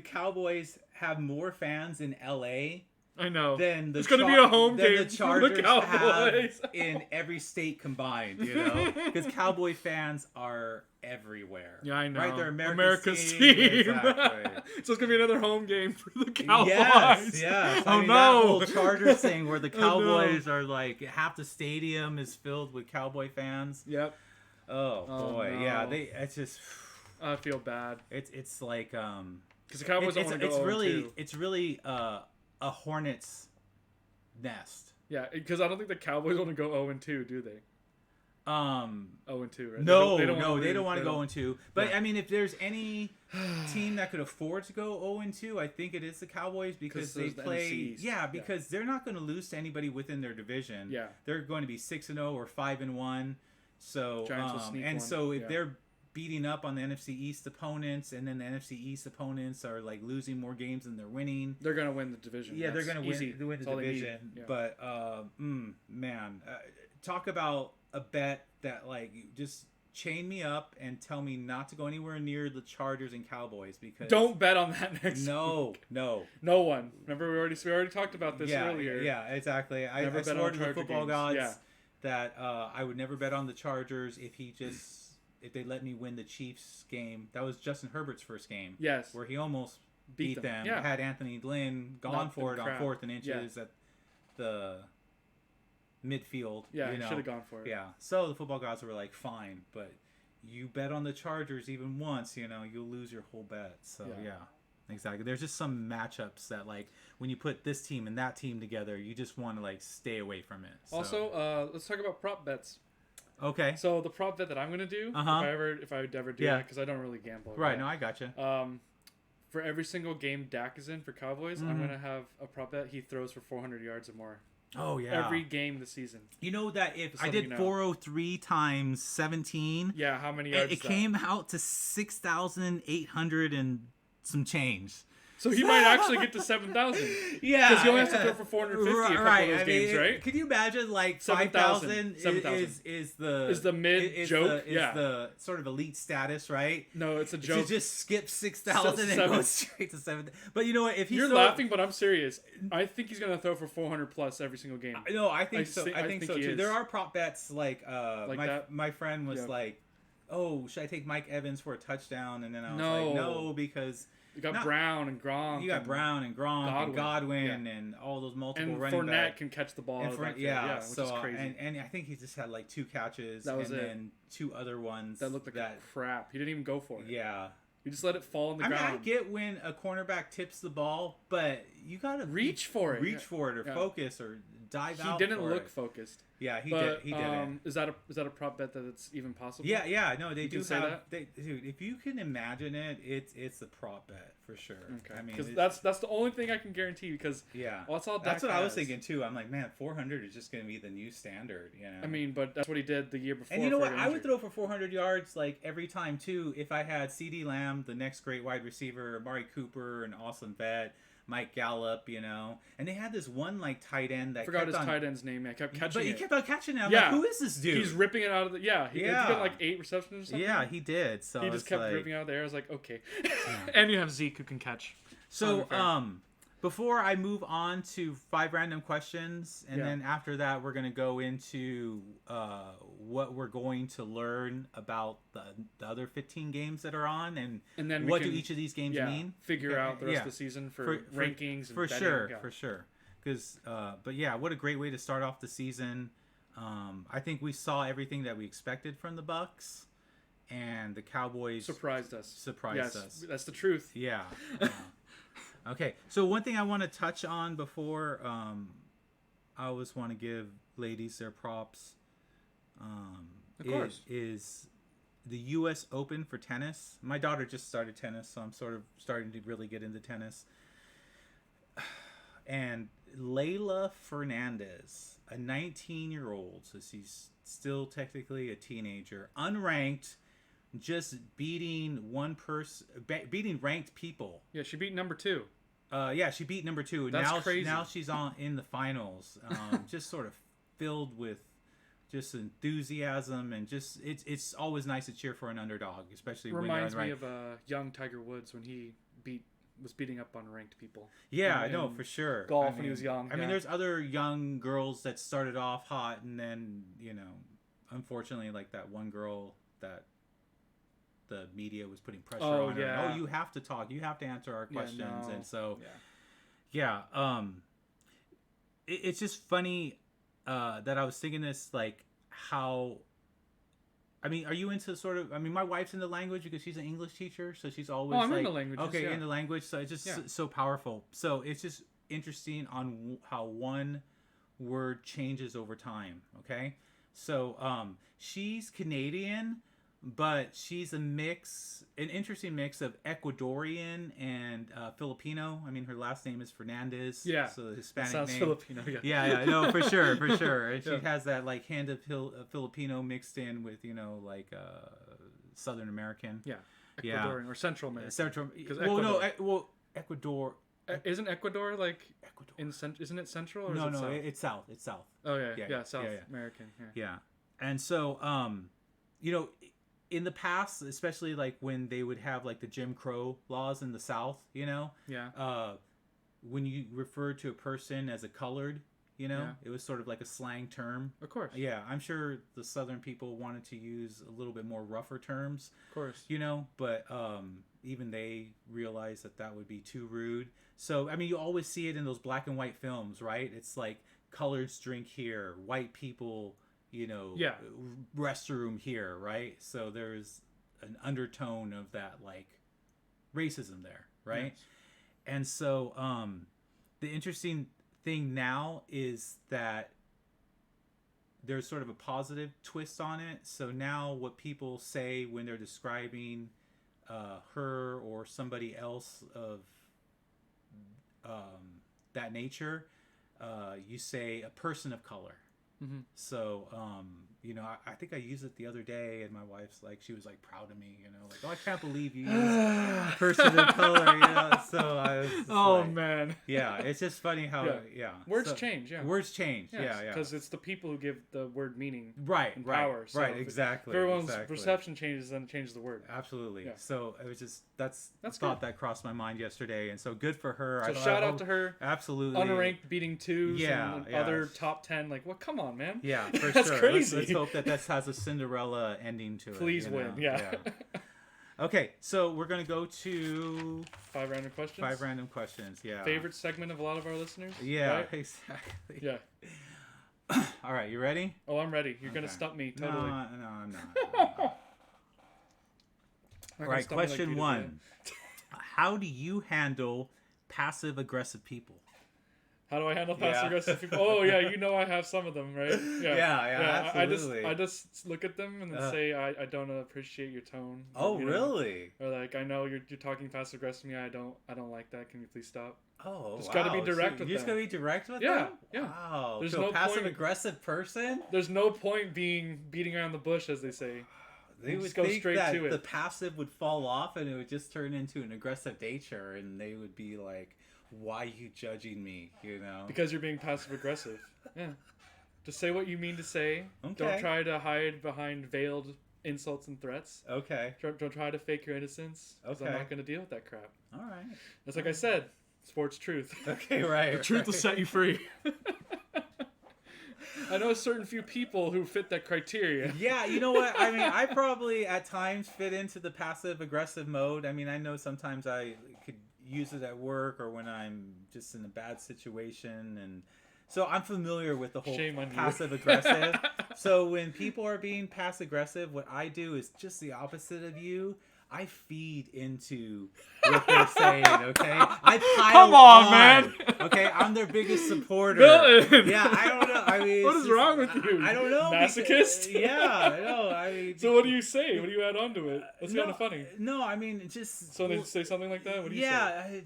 Cowboys have more fans in LA. I know. Then it's going to be a home game the Chargers for the Cowboys. have in every state combined, because Cowboy fans are everywhere. Yeah, I know. Right, they're America's team. Exactly. So it's going to be another home game for the Cowboys. Yes. Oh, I mean, no. That whole Chargers thing where the Cowboys are like, half the stadium is filled with Cowboy fans. Yep. Oh boy. No. Yeah, it's just... I feel bad. It's like... Because the Cowboys don't want to go It's really... a hornet's nest. Yeah, because I don't think the Cowboys want to go 0-2, do they? 0-2, right? No, they don't want to go 0-2. But yeah. I mean, if there's any team that could afford to go 0-2, I think it is the Cowboys because they play. Because they're not going to lose to anybody within their division. Yeah, they're going to be 6-0 or 5-1. So Giants will sneak one. So if they're beating up on the NFC East opponents, and then the NFC East opponents are like losing more games than they're winning, they're gonna win the division. Yeah, they're gonna win the division. Yeah. But man, talk about a bet that like just chain me up and tell me not to go anywhere near the Chargers and Cowboys because don't bet on that next. No one. Remember we already talked about this earlier. Yeah, exactly. I swore to the football gods that I would never bet on the Chargers if they let me win the Chiefs game. That was Justin Herbert's first game. Yes. Where he almost beat them. Yeah. Had Anthony Lynn gone for it on 4th and inches at the midfield. Yeah, he should have gone for it. Yeah. So the football gods were like, fine, but you bet on the Chargers even once, you'll lose your whole bet. So, yeah. Exactly. There's just some matchups that, like, when you put this team and that team together, you just want to, like, stay away from it. So. Also, let's talk about prop bets. Okay. So the prop bet that I'm gonna do, if I would ever do that, because I don't really gamble. Right. No, I gotcha. For every single game Dak is in for Cowboys, I'm gonna have a prop bet he throws for 400 yards or more. Oh yeah. Every game this season. You know that if I did 403 times 17. Yeah. How many yards? It came out to 6,800 and some change. So he might actually get to 7,000. Yeah, because he only has to throw for 450 a couple right. of those games, right? Could you imagine like 7,000 5,000 is the mid joke? is the sort of elite status, right? No, it's a joke. To just skip 6,000 and go straight to 7. But you know what? If he's laughing, but I'm serious. I think he's gonna throw for 400 plus every single game. No, I think so. I think so too. There are prop bets like my friend was like, "Oh, should I take Mike Evans for a touchdown?" And then I was like, "No, because." You got Brown and Gronk. You got Brown and Gronk and Godwin and all those multiple running backs. And Fournette can catch the ball. Which is crazy. And I think he just had like 2 catches then 2 other ones that looked like crap. He didn't even go for it. Yeah. You just let it fall on the ground. I get when a cornerback tips the ball, but you gotta reach for it or focus or dive out. He didn't look focused. Yeah, he didn't. Is that a prop bet that it's even possible? Yeah. No, they do say have. that? Dude, if you can imagine it, it's a prop bet for sure. Okay. I mean, because that's the only thing I can guarantee. Because that's all. That's what I was thinking too. I'm like, man, 400 is just going to be the new standard. You know. I mean, but that's what he did the year before. And you know what? I would throw for 400 yards like every time too if I had CeeDee Lamb, the next great wide receiver, Amari Cooper, an awesome vet. Mike Gallup, you know, and they had this one like tight end that I forgot his tight end's name. I kept catching but he kept on catching it. I'm like, who is this dude? He's ripping it out of the. Yeah, he got like 8 receptions or something. Yeah, he did. So he just kept ripping out of the air. I was like, okay. And you have Zeke who can catch. So before I move on to 5 random questions, and then after that we're gonna go into what we're going to learn about the other 15 games that are on, and then what do each of these games mean? Figure out the rest of the season for rankings and betting. For sure. Because, but yeah, what a great way to start off the season. I think we saw everything that we expected from the Bucs, and the Cowboys surprised us. Yes, that's the truth. Yeah. Okay, so one thing I want to touch on before I always want to give ladies their props. Of course, is the U.S. Open for tennis. My daughter just started tennis, so I'm sort of starting to really get into tennis. And Leylah Fernandez, a 19-year-old, so she's still technically a teenager, unranked, just beating beating ranked people. Yeah, she beat number 2. She beat number 2. That's crazy. Now she's in the finals. Just sort of filled with just enthusiasm and just it's always nice to cheer for an underdog, especially reminds when me of young Tiger Woods when he was beating up on ranked people. Yeah, I know for sure. Golf when he was young. I mean, there's other young girls that started off hot and then unfortunately, like that one girl that the media was putting pressure on her. Oh, you have to talk. You have to answer our questions. And so, it's just funny that I was thinking this, like how. I mean, are you into sort of? I mean, my wife's into language because she's an English teacher, so she's always I'm into languages. Okay, into language. So it's just so powerful. So it's just interesting on how one word changes over time. Okay, so she's Canadian, but she's an interesting mix of Ecuadorian and Filipino. I mean, her last name is Fernandez. Yeah, so the Hispanic sounds name. Filipino. Yeah, no, for sure. And she has that like hand of Filipino mixed in with Southern American. Yeah, Ecuadorian or Central American. Ecuador. Isn't Ecuador like Ecuador? Isn't it Central or no, South? It's South. It's South. Oh yeah, South American. Yeah, and so in the past, especially like when they would have like the Jim Crow laws in the South, when you referred to a person as a colored, it was sort of like a slang term. Of course. Yeah, I'm sure the Southern people wanted to use a little bit more rougher terms. Of course. But even they realized that would be too rude. So, I mean, you always see it in those black and white films, right? It's like coloreds drink here, white people, restroom here, right? So there's an undertone of that like racism there, right? Yes. And so the interesting thing now is that there's sort of a positive twist on it. So now what people say when they're describing her or somebody else of that nature, you say a person of color. Mm-hmm. So I think I used it the other day, and my wife's like, she was like proud of me, like, oh, I can't believe you used person of color, So I was just man. Yeah, it's just funny how words change. Yeah, words change. Yeah. Because it's the people who give the word meaning. Right. And power. So right. Exactly. If everyone's perception changes, then it changes the word. Absolutely. Yeah. So it was just that's good. thought that crossed my mind yesterday, and so good for her. So shout out to her. Absolutely. Unranked, beating twos. And other top 10. Like, what? Come on, man. Yeah, for That's sure. Crazy. Let's hope that has a Cinderella ending to it. Please win. Yeah. Okay, so we're gonna go to 5 random questions. 5 random questions. Yeah. Favorite segment of a lot of our listeners. Yeah. Right? Exactly. Yeah. All right, you ready? Oh, I'm ready. You're gonna stump me totally. No, I'm not. All right, question 1. How do you handle passive aggressive people? How do I handle passive aggressive people? Oh yeah, I have some of them, right? Yeah, absolutely. I just look at them and then say I don't appreciate your tone. Oh, really? Or like, I know you're talking passive aggressive to me. I don't like that. Can you please stop? Oh, just gotta be direct with them. You just gotta be direct with them? them? Yeah. Wow. There's so no passive aggressive person? There's no point beating around the bush, as they say. They would go think straight that to it. The passive would fall off and it would just turn into an aggressive nature, and they would be like, why are you judging me, Because you're being passive aggressive. Yeah. Just say what you mean to say. Okay. Don't try to hide behind veiled insults and threats. Okay. Don't try to fake your innocence. Okay. I'm not going to deal with that crap. All right. That's like I said, sports truth. Okay, right. The truth will set you free. I know a certain few people who fit that criteria. Yeah, you know what? I mean, I probably at times fit into the passive aggressive mode. I mean, I know sometimes I could use it at work or when I'm just in a bad situation, and so I'm familiar with the whole passive aggressive. So when people are being passive aggressive, what I do is just the opposite of you. I feed into what they're saying, okay? I pile on, man. Okay, I'm their biggest supporter. Yeah, I don't know. I mean, what is wrong with you? I don't know. Masochist? Yeah, I know. I mean, so what do you say? What do you add on to it? That's kind of funny. No, I mean, just. So they say something like that. What do you say?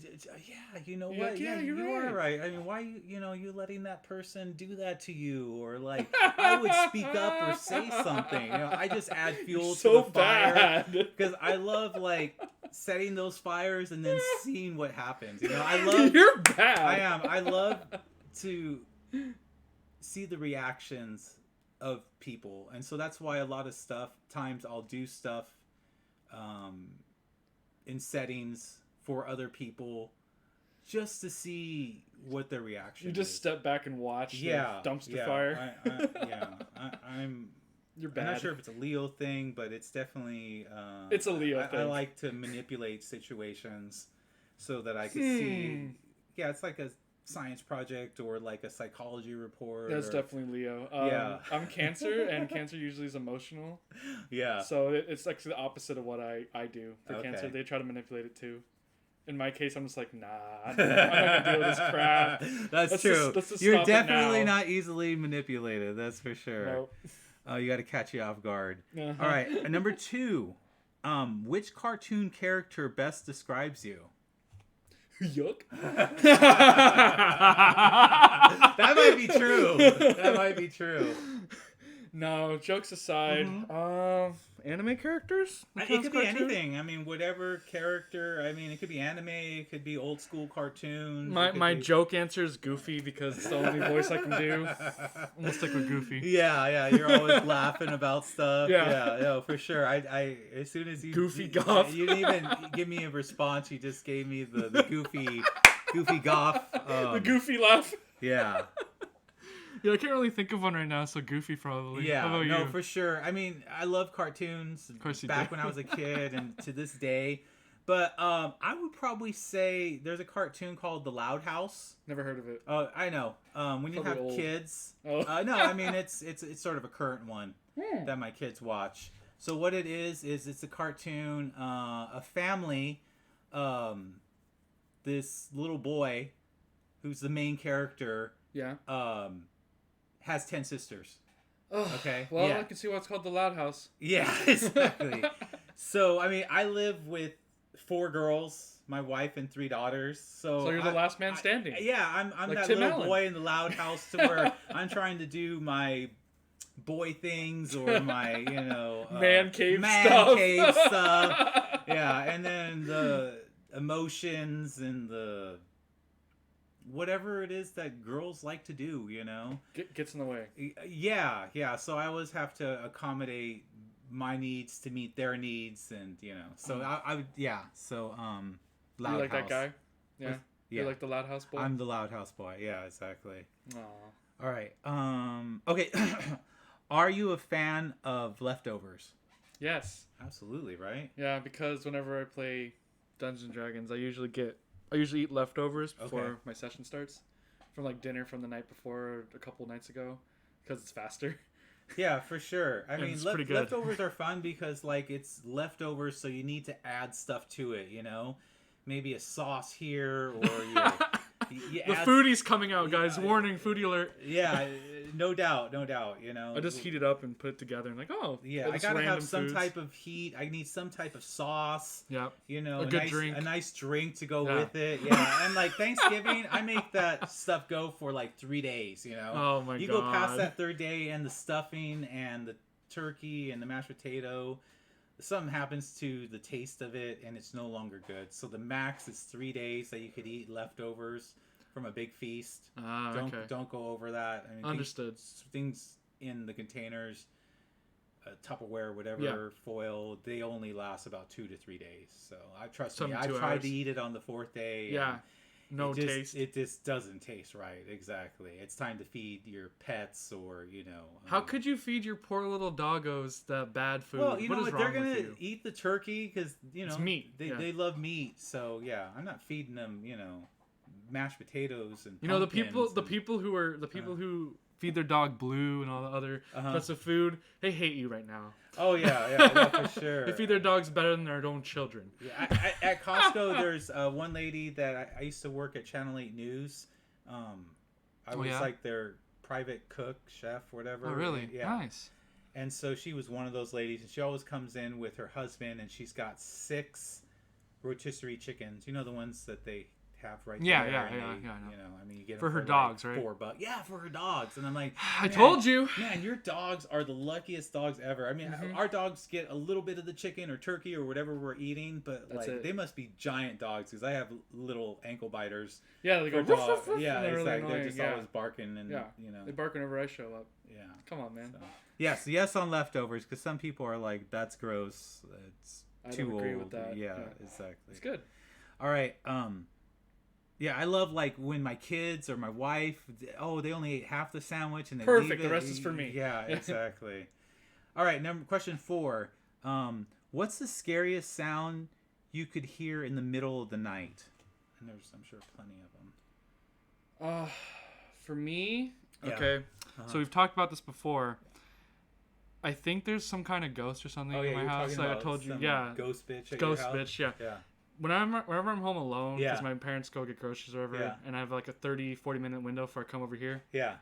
Yeah. You know what? Yeah, you right. are right. I mean, why you letting that person do that to you? Or like, I would speak up or say something. I just add fuel to the fire because I love like setting those fires and then seeing what happens. I love. You're bad. I am. I love to see the reactions of people, and so that's why a lot of times I'll do stuff in settings for other people just to see what their reaction is. You just step back and watch the dumpster fire. I'm You're bad. I'm not sure if it's a Leo thing, but it's definitely it's a Leo thing. I like to manipulate situations so that I can see. Yeah, it's like a science project or like a psychology report. That's definitely Leo. I'm Cancer, and Cancer usually is emotional. Yeah. So it's like the opposite of what I do for Cancer. They try to manipulate it too. In my case, I'm just like, nah, I'm not gonna deal with this crap. That's true. You're definitely not easily manipulated. That's for sure. Nope. You got to catch you off guard. Uh-huh. All right, number 2. Which cartoon character best describes you? Yuck. That might be true. That might be true. No, jokes aside, anime characters? It could be anything. I mean, whatever character. I mean, it could be anime. It could be old school cartoons. My joke answer is Goofy because it's the only voice I can do. I'm gonna stick with Goofy. Yeah. You're always laughing about stuff. Yeah. No, for sure. I as soon as you Goofy Goff. You didn't even give me a response. You just gave me the Goofy Goff. The Goofy laugh. Yeah. Yeah, I can't really think of one right now, so Goofy probably. Yeah, How about no, you? For sure. I mean, I love cartoons of course you back do. when I was a kid and to this day. But I would probably say there's a cartoon called The Loud House. Never heard of it. Oh, I know. When you have kids. Oh. No, I mean, it's sort of a current one that my kids watch. So what it is it's a cartoon, a family, this little boy who's the main character. Yeah. Has 10 sisters. Oh, okay. Well, I can see why it's called the Loud House. Yeah, exactly. So, I mean, I live with 4 girls, my wife, and 3 daughters. So you're the last man standing. I'm like that Tim little Allen. boy in the Loud House to where I'm trying to do my boy things or my man cave stuff. Yeah, and then the emotions and the whatever it is that girls like to do, gets in the way. Yeah. So I always have to accommodate my needs to meet their needs, and so I would So Loud You like House. that guy? Yeah. Yeah. You're like the Loud House boy. I'm the Loud House boy. Yeah, exactly. Aw. All right. Okay. Are you a fan of leftovers? Yes. Absolutely, right? Yeah, because whenever I play Dungeons and Dragons, I usually eat leftovers before my session starts, from like dinner from the night before or a couple nights ago, because it's faster. Yeah, for sure. I mean, it's pretty good. leftovers are fun because like it's leftovers, so you need to add stuff to it. Maybe a sauce here, or you The add, foodie's coming out, guys. Warning, foodie alert. Yeah, no doubt. I just heat it up and put it together and yeah, I gotta have some type of heat. I need some type of sauce. Yeah. A good drink. A nice drink to go with it. Yeah, and like Thanksgiving, I make that stuff go for like 3 days. Oh my god. You go past that third day, and the stuffing and the turkey and the mashed potato, something happens to the taste of it, and it's no longer good. So the max is 3 days that you could eat leftovers from a big feast. Don't go over that. I mean, understood. Things in the containers, Tupperware, whatever, foil, they only last about 2 to 3 days. So I tried to eat it on the 4th day. Yeah. Taste. It just doesn't taste right. Exactly. It's time to feed your pets, or How could you feed your poor little doggos that bad food? Well, what is wrong they're gonna with you? eat the turkey because it's meat. They love meat. So yeah, I'm not feeding them mashed potatoes and the people who feed their dog Blue and all the other types of food, they hate you right now. Oh yeah, for sure. They feed their dogs better than their own children. Yeah, at Costco, there's one lady that I used to work at Channel 8 News. I was like their private cook, chef, whatever. Oh really? Yeah. Nice. And so she was one of those ladies, and she always comes in with her husband, and she's got 6 rotisserie chickens. The ones that they have right there. Yeah, I know. I mean, you get for them her like dogs, right? $4. Yeah, for her dogs. And I'm like, I told you, man, your dogs are the luckiest dogs ever. I mean, our dogs get a little bit of the chicken or turkey or whatever we're eating, but they must be giant dogs, because I have little ankle biters. Yeah, they go. Ruff, ruff, yeah, they're exactly. They're just always barking, and they bark whenever I show up. Yeah, come on, man. So, yes on leftovers, because some people are like, that's gross. It's too old. I agree with that. Yeah, exactly. It's good. All right. Yeah, I love like when my kids or my wife, they only ate half the sandwich and they perfect. Leave it. The rest is for me. Yeah, exactly. All right, question 4. What's the scariest sound you could hear in the middle of the night? And there's, I'm sure, plenty of them. For me, okay. So we've talked about this before. I think there's some kind of ghost or something in my house. Like I told you, ghost bitch. Ghost bitch, yeah. Whenever I'm home alone, because my parents go get groceries or whatever, and I have like a 30-40 minute window before I come over here. Yeah.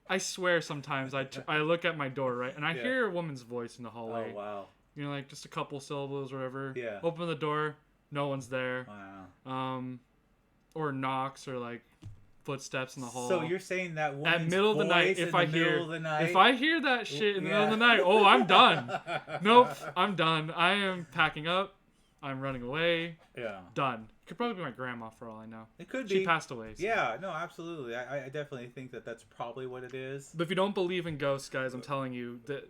I swear sometimes I look at my door, right, and I hear a woman's voice in the hallway. Oh, wow. Like just a couple syllables or whatever. Yeah. Open the door, no one's there. Wow. Or knocks or like footsteps in the hall. So you're saying that woman's at middle of the night, if I hear that shit in the middle of the night, I'm done. Nope, I'm done. I am packing up. I'm running away. Yeah. Done. Could probably be my grandma for all I know. It could be. She passed away. So. Yeah, no, absolutely. I definitely think that's probably what it is. But if you don't believe in ghosts, guys, I'm telling you that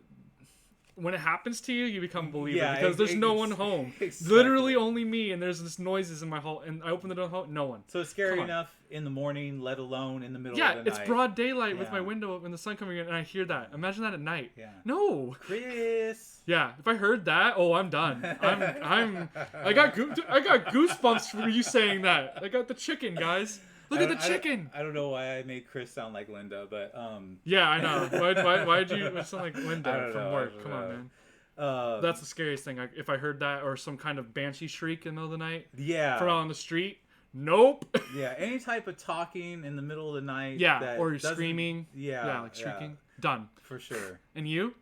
when it happens to you, you become a believer because there's no one home. Exactly. Literally only me, and there's this noises in my hall, and I open the door, no one. So it's scary enough in the morning, let alone in the middle of the night. Yeah, it's broad daylight with my window and the sun coming in, and I hear that. Imagine that at night. Yeah. No. Chris. Yeah, if I heard that, I'm done. I got goosebumps for you saying that. I got the chicken, guys. Look at the chicken. I don't know why I made Chris sound like Linda, but yeah, I know. Why'd you sound like Linda from work? Come on, man. That's the scariest thing. If I heard that or some kind of banshee shriek in the middle of the night. Yeah. From out on the street. Nope. Yeah, any type of talking in the middle of the night. Yeah, or screaming. Yeah. Yeah, like shrieking. Yeah. Done. For sure. And you?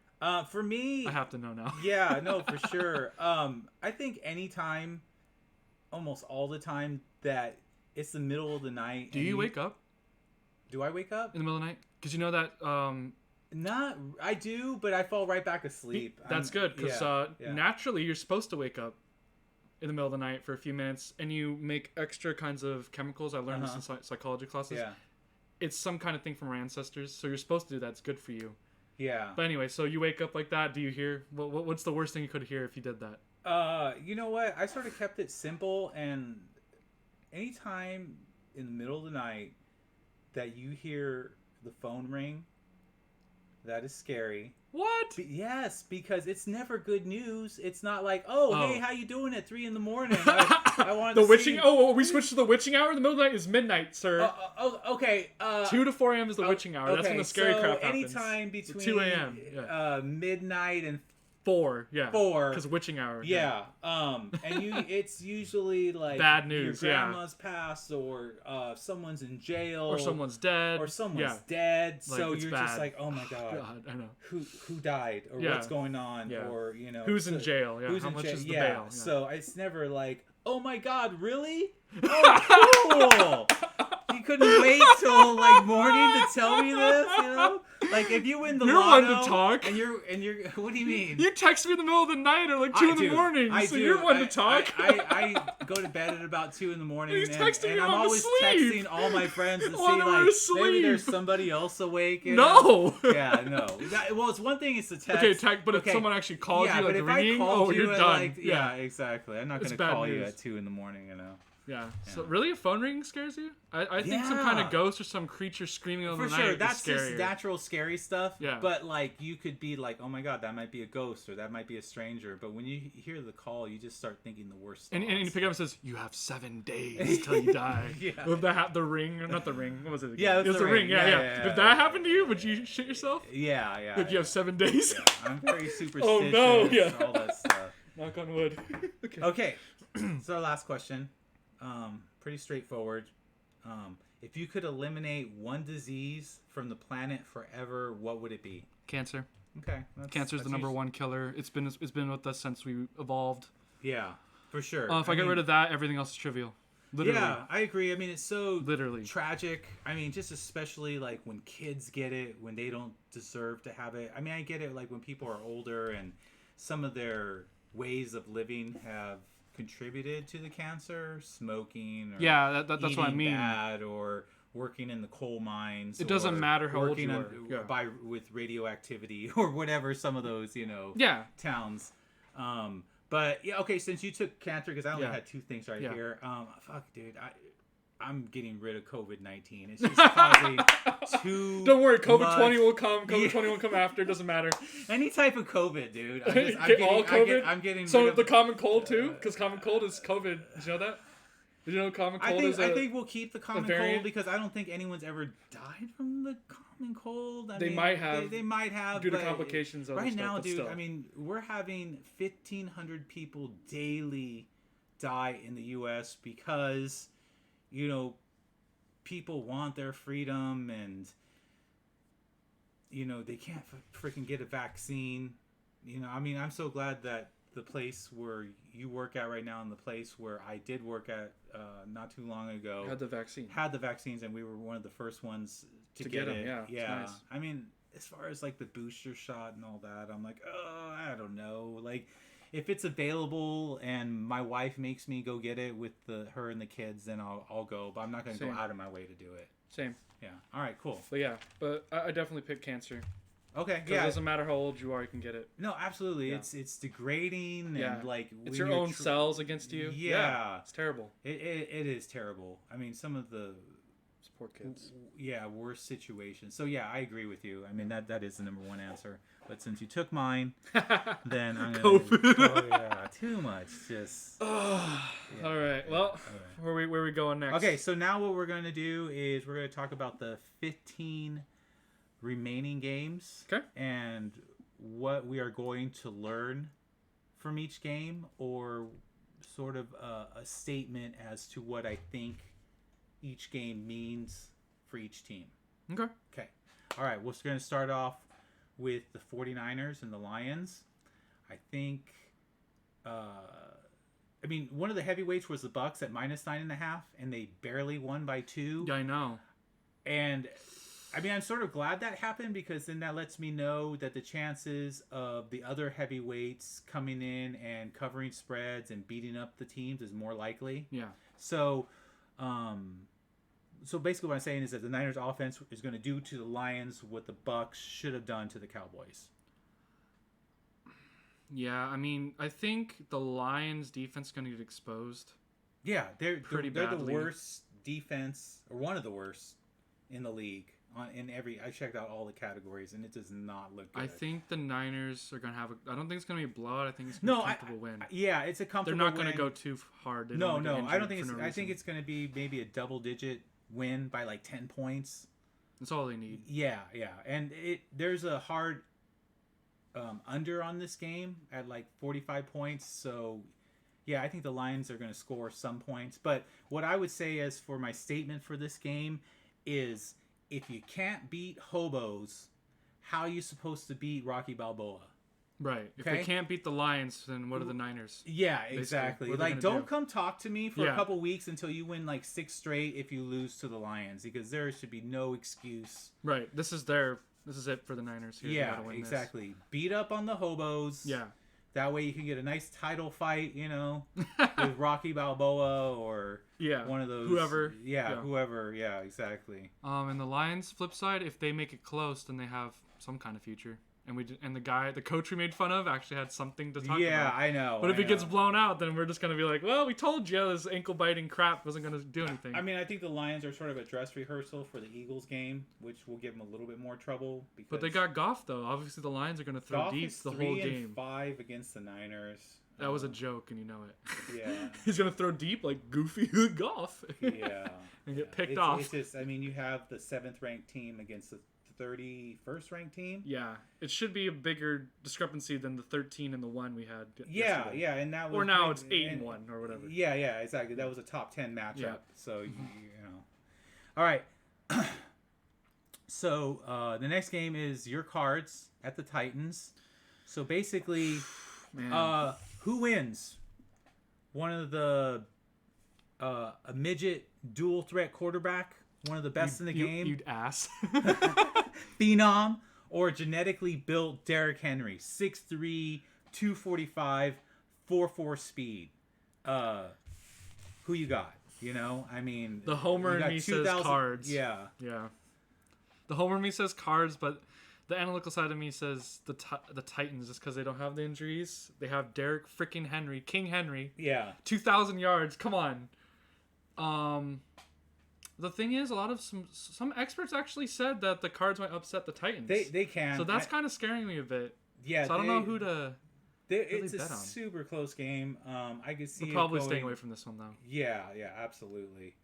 For me, I have to know now. Yeah, no, for sure. I think anytime, almost all the time, that it's the middle of the night. Do you wake up? Do I wake up in the middle of the night? Because you know that I do, but I fall right back asleep. That's good because yeah. naturally you're supposed to wake up in the middle of the night for a few minutes, and you make extra kinds of chemicals. I learned this in psychology classes. Yeah. It's some kind of thing from our ancestors, so you're supposed to do that. It's good for you. Yeah. But anyway, so you wake up like that. Do you hear? What's the worst thing you could hear if you did that? You know what? I sort of kept it simple, and anytime in the middle of the night that you hear the phone ring, that is scary. What? Yes, because it's never good news. It's not like, hey, how you doing at 3 a.m? I wanted the to witching. see... We switched to the witching hour. The middle of the night is midnight, sir. Okay. 2 to 4 a.m. is the witching hour. That's when the scary crap happens. Anytime between 2 a.m. Midnight and 4, yeah. 4. Because witching hour. Yeah. And it's usually like bad news. Your grandma's passed, or someone's in jail, or someone's dead, dead. Like, so you're bad. just like, oh my god, I know who died, or what's going on, or who's in jail. Yeah. Who's How in much jail? is the bail? Yeah. So it's never like, oh my god, really? Oh, cool. You couldn't wait till like morning to tell me this, Like if you win the lotto, one to talk. and you're what do you mean? You text me in the middle of the night or like 2 in the morning, so you're one to talk. I go to bed at about 2 in the morning, He's texting and I'm always texting all my friends to see like maybe there's somebody else awake. No. Yeah, no. Well, it's one thing is to text. Okay, but if someone actually calls you like if ringing, you're done. Like, yeah, exactly. I'm not going to call you at 2 in the morning, Yeah. So really, a phone ring scares you? I think some kind of ghost or some creature screaming over the night. For sure, that's just natural scary stuff. Yeah. But like you could be like, oh my god, that might be a ghost or that might be a stranger. But when you hear the call, you just start thinking the worst. And you pick up and says, "You have 7 days till you die." Yeah. With the ring, or not the ring. What was it again? Yeah, it was the ring. Yeah. If that happened to you, would you shit yourself? Yeah. If you have 7 days. Yeah. I'm very superstitious. Oh no! Yeah. All that stuff. Knock on wood. Okay. So last question. Pretty straightforward. If you could eliminate one disease from the planet forever, what would it be? Cancer. Okay. Cancer is the number one killer. It's been with us since we evolved. Yeah, for sure. If I get rid of that, everything else is trivial. Literally. Yeah, I agree. I mean, it's so literally tragic. I mean, just especially like when kids get it, when they don't deserve to have it. I mean, I get it like when people are older and some of their ways of living have contributed to the cancer, smoking, or that's what I mean. Bad, or working in the coal mines. It doesn't matter how old you are. With radioactivity or whatever. Some of those, towns. But yeah, okay. Since you took cancer, because I only had 2 things here. Fuck, dude, I'm getting rid of COVID-19. It's just causing too. Don't worry, COVID-20 will come. COVID-20 will come after. It doesn't matter. Any type of COVID, dude. I'm getting. So the common cold too, because common cold is COVID. Did you know that? Did you know common cold is? I think we'll keep the common cold because I don't think anyone's ever died from the common cold. They might have. They might have due to complications. Right now, dude. Still. I mean, we're having 1,500 people daily die in the U.S. because. People want their freedom and, they can't freaking get a vaccine. I mean, I'm so glad that the place where you work at right now and the place where I did work at not too long ago had the vaccines, and we were one of the first ones to get it. them. Yeah. Nice. I mean, as far as like the booster shot and all that, I'm like, I don't know. Like, if it's available and my wife makes me go get it with her and the kids, then I'll go. But I'm not going to go out of my way to do it. Same. Yeah. All right. Cool. But I definitely pick cancer. Okay. Yeah. It doesn't matter how old you are, you can get it. No, absolutely. Yeah. It's degrading and like it's your own cells against you. Yeah. It's terrible. It is terrible. I mean, some of the poor kids. Yeah, worse situations. So yeah, I agree with you. I mean that is the number one answer. But since you took mine, then I'm gonna. Oh yeah, too much. Just. All right. Well, where we going next? Okay, so now what we're gonna do is we're gonna talk about the 15 remaining games. Okay. And what we are going to learn from each game, or sort of a statement as to what I think each game means for each team. Okay. All right, we're going to start off with the 49ers and the Lions. I think, one of the heavyweights was the Bucs at -9.5, and they barely won by 2. Yeah, I know. And I mean, I'm sort of glad that happened because then that lets me know that the chances of the other heavyweights coming in and covering spreads and beating up the teams is more likely. Yeah. So, so basically what I'm saying is that the Niners offense is going to do to the Lions what the Bucs should have done to the Cowboys. Yeah, I mean, I think the Lions defense is going to get exposed. Yeah, they're the badly. worst defense, or one of the worst in the league. I checked out all the categories, and it does not look good. I think the Niners are going to have I don't think it's going to be a blowout. I think it's going to be a comfortable win. Yeah, it's a comfortable They're not win. going to go too hard. They No, don't wanna get I don't think injured it's. for no I think reason. it's going to be maybe a double-digit win by like 10 points. That's all they need. Yeah, and there's a hard under on this game at like 45 points. So, yeah, I think the Lions are going to score some points. But what I would say as for my statement for this game is, if you can't beat hobos, how are you supposed to beat Rocky Balboa? Right. If Okay? they can't beat the Lions, then what are the Niners? Yeah, Basically, exactly. what are they Like, gonna don't do? come talk to me for a Yeah. couple weeks until you win like 6 straight if you lose to the Lions, because there should be no excuse. Right. This is it for the Niners. Here's Yeah, how to win exactly. Beat up on the hobos. This. Yeah. That way you can get a nice title fight, with Rocky Balboa or Yeah. one of those. Whoever. Yeah, whoever. Yeah, exactly. And the Lions, flip side, if they make it close, then they have some kind of future. And the coach we made fun of actually had something to talk Yeah, about. I know. But if I it gets know. blown out, then we're just gonna be like, well, we told you this ankle biting crap wasn't gonna do anything. I mean, I think the Lions are sort of a dress rehearsal for the Eagles game, which will give them a little bit more trouble. Because but they got Goff though. Obviously, the Lions are gonna throw Goff deep is the whole 3-5 game. against the Niners. That was a joke, and you know it. Yeah. He's gonna throw deep like goofy Goff. Yeah. And get picked it's, off. It's just, I mean, you have the 7th ranked team against the 31st ranked team. Yeah, it should be a bigger discrepancy than the 13 and the 1 we had. Yeah, yesterday. yeah, and that was Or now it's 8-1 or whatever. Yeah, exactly. That was a top 10 matchup. Yeah. So all right. So the next game is your Cards at the Titans. So basically, Man. who wins? One of the a midget dual threat quarterback, one of the best in the game, You'd ass. phenom, or genetically built Derrick Henry, 6'3", 245, 4.4 speed. Who you got? I mean, The homer you got in me says 2,000 Cards. Yeah. Yeah. The homer in me says Cards, but the analytical side of me says the Titans, just because they don't have the injuries. They have Derrick freaking Henry, King Henry, Yeah. 2,000 yards. Come on. The thing is, a lot of some experts actually said that the Cards might upset the Titans. They can. So that's kind of scaring me a bit. Yeah. So I don't know who to. It's a bet on. super close game. I could see We're probably it going, staying away from this one though. Yeah, absolutely.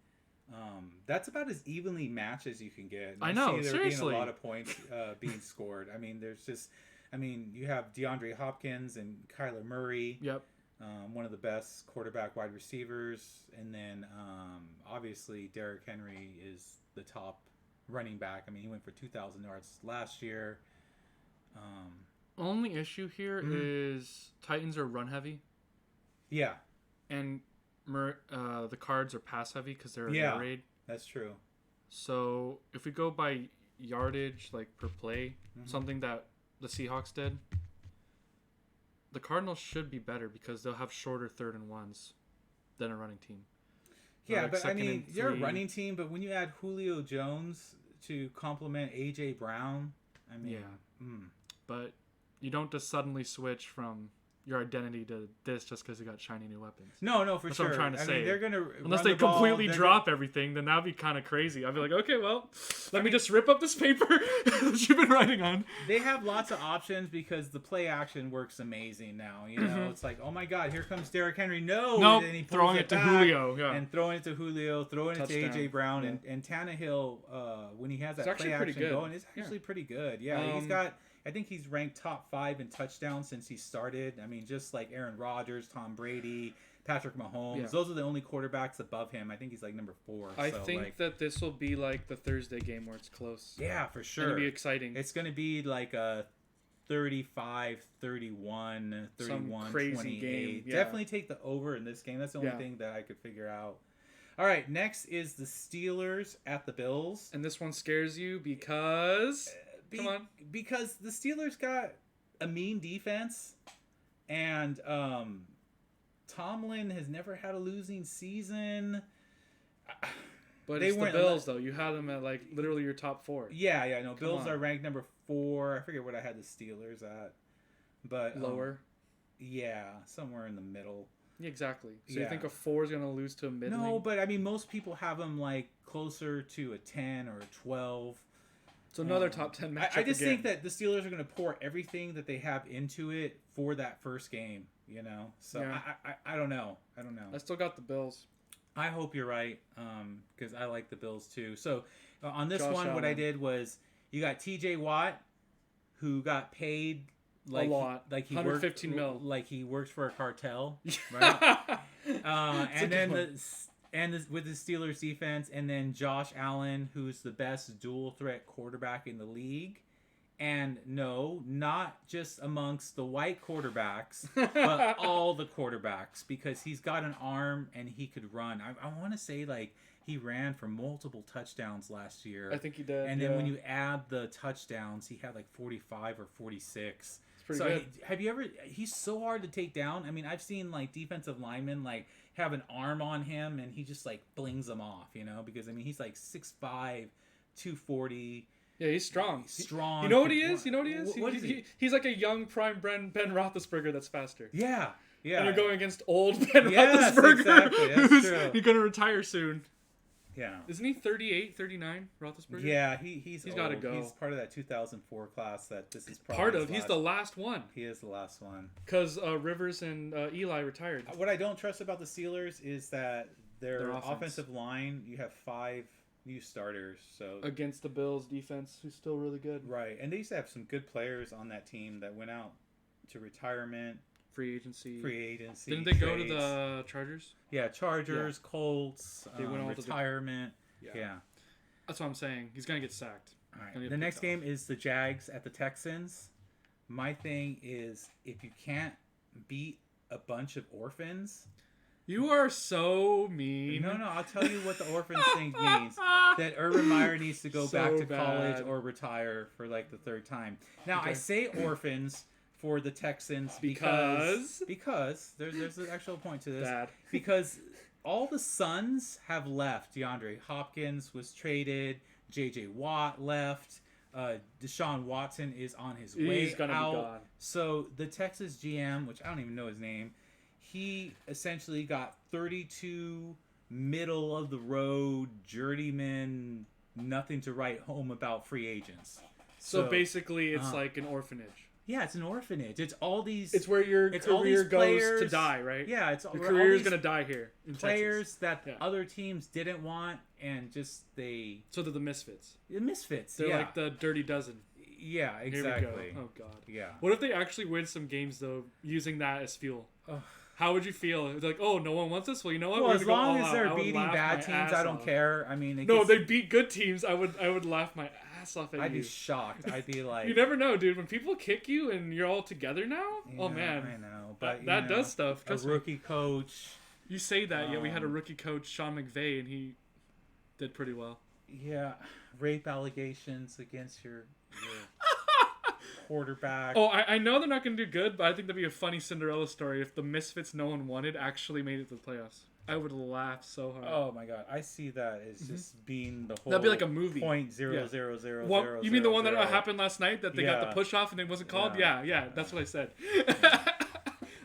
That's about as evenly matched as you can get. I know, see there seriously. being a lot of points being scored. I mean, you have DeAndre Hopkins and Kyler Murray. Yep. One of the best quarterback wide receivers, and then obviously Derrick Henry is the top running back. I mean, he went for 2,000 yards last year. Only issue here is Titans are run heavy, Yeah, and the Cards are pass heavy because they're a Yeah. air raid. that's true. So if we go by yardage, like per play, something that the Seahawks did, the Cardinals should be better because they'll have shorter 3rd and 1s than a running team. Yeah, like but I 2nd mean, and you're a 3. running team, but when you add Julio Jones to complement AJ Brown, I mean, Yeah. But you don't just suddenly switch from your identity to this just because you got shiny new weapons. No, for That's sure. what I'm trying to I say. mean, they're gonna Unless run they the ball, completely they're drop everything, then that'd be kind of crazy. I'd be like, okay, well, let me just rip up this paper that you've been writing on. They have lots of options because the play action works amazing now. It's like, oh my God, here comes Derrick Henry. No, Nope, and he pulls throwing it to back Julio, yeah. and throwing it to Julio, throwing it to Touchdown. AJ Brown, Yeah. and Tannehill when he has that actually play pretty action good. going, it's actually pretty good. Yeah, he's got. I think he's ranked top 5 in touchdowns since he started. I mean, just like Aaron Rodgers, Tom Brady, Patrick Mahomes. Yeah. Those are the only quarterbacks above him. I think he's like number 4. I so, think like, that this will be like the Thursday game where it's close. yeah, for sure. It'll be exciting. It's going to be like a 35, 31, 31, crazy 28. game, yeah. Definitely take the over in this game. That's the only Yeah. thing that I could figure out. All right, next is the Steelers at the Bills. And this one scares you because come on. Because the Steelers got a mean defense, and Tomlin has never had a losing season. But They it's the weren't Bills, though. You had them at, like, literally your top 4. Yeah, no. Bills on. are ranked number 4. I forget what I had the Steelers at, but Lower. Yeah, somewhere in the middle. Yeah, exactly. So Yeah. you think a 4 is going to lose to a middling? No, but I mean, most people have them like closer to a 10 or a 12. So another top 10 matchup I just again. think that the Steelers are going to pour everything that they have into it for that first game. So Yeah. I don't know. I still got the Bills. I hope you're right, because I like the Bills too. So on this Josh one, what I Allen. did was you got T.J. Watt, who got paid like a lot, like he 115 worked, mil, like he works for a cartel, right? It's a And then good one. with the Steelers defense, and then Josh Allen, who's the best dual threat quarterback in the league. And no, not just amongst the white quarterbacks, but all the quarterbacks, because he's got an arm and he could run. I want to say like he ran for multiple touchdowns last year. I think he did. And then yeah. when you add the touchdowns, he had like 45 or 46. It's pretty So good. have you ever? He's so hard to take down. I mean, I've seen like defensive linemen like have an arm on him and he just like blings them off, because I mean he's like 6'5", 240. Yeah, he's strong. Strong. You know what he is? What is he? He's like a young prime Ben Roethlisberger that's faster. Yeah. And you're going against old Ben Yes, Roethlisberger, exactly. That's who's true. going to retire soon. Yeah. Isn't he 38, 39, Roethlisberger? Yeah, he's gotta old. go. He's part of that 2004 class that this is probably Part his of. He's last- the last one. He is the last one. Because Rivers and Eli retired. What I don't trust about the Steelers is that their Their offense. offensive line, you have 5 new starters. So Against the Bills defense, who's still really good. right, and they used to have some good players on that team that went out to retirement, Free agency. agency. Didn't they go to trades. the Chargers? Yeah, Chargers, Colts, They went all to the- retirement. Yeah. That's what I'm saying. He's going to get sacked. All Gonna right. get The next picked game is the Jags at the Texans. My thing is, if you can't beat a bunch of orphans, You are so mean. no, I'll tell you what the orphans thing means. That Urban Meyer needs to go So back to college bad. or retire for like the 3rd time. Now Okay. I say orphans for the Texans Because? because there's an actual point to this. Bad. Because all the sons have left. DeAndre Hopkins was traded. J.J. Watt left. Deshaun Watson is on his way He's gonna be out. gone. So the Texas GM, which I don't even know his name, he essentially got 32 middle of the road journeyman, nothing to write home about free agents. So basically, it's like an orphanage. Yeah, it's an orphanage. It's all these. It's where your it's all career these goes to players- die, right? Yeah, it's Your all career is these going to die here in players Texas. that Yeah. other teams didn't want, and just the So they're the misfits. misfits. They're yeah, like the dirty dozen. yeah, Here exactly. we go. Oh, God. Yeah. What if they actually win some games, though, using that as fuel? Ugh. How would you feel? It's like, oh, no one wants this? Well, you know what? Well, We're as gonna go long all as out. they're I would beating laugh bad my teams, ass I don't off. care. I mean, No, they beat good teams. I would laugh my ass off at I'd you. be shocked. I'd be like, You never know, dude. When people kick you and you're all together now, you oh know, man, I know, but that you know, does stuff. A Trust me. rookie coach. You say that, yeah. We had a Um, rookie coach, Sean McVay, and he did pretty well. Yeah, rape allegations against your quarterback. Oh, I know they're not going to do good, but I think that'd be a funny Cinderella story if the misfits no one wanted actually made it to the playoffs. I would laugh so hard. Oh my god, I see that as just being the whole. That'd be like a movie. Point zero zero zero Well, zero. you mean the one that zero. happened last night that they got Yeah. the push off and it wasn't called? Yeah. Yeah, that's what I said.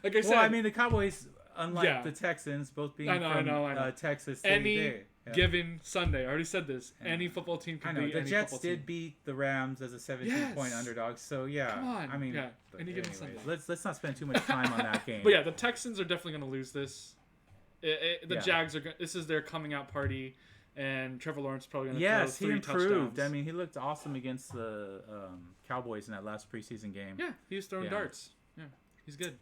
Like I said, Well, I mean the Cowboys, unlike Yeah. the Texans, both being I know, I from know. Texas, any yeah. given Sunday, I already said this. Yeah. Any football team I can know beat the any Jets football did team. beat the Rams as a 17-point Yes. underdog. So yeah, Come on. I mean, Yeah. but Any given anyways, Sunday. let's not spend too much time on that game. But yeah, the Texans are definitely going to lose this. The Yeah. Jags are. This is their coming out party, and Trevor Lawrence is probably going to Yes, throw he 3 improved. touchdowns. I mean, he looked awesome against the Cowboys in that last preseason game. Yeah, he was throwing Yeah. darts. Yeah, he's good.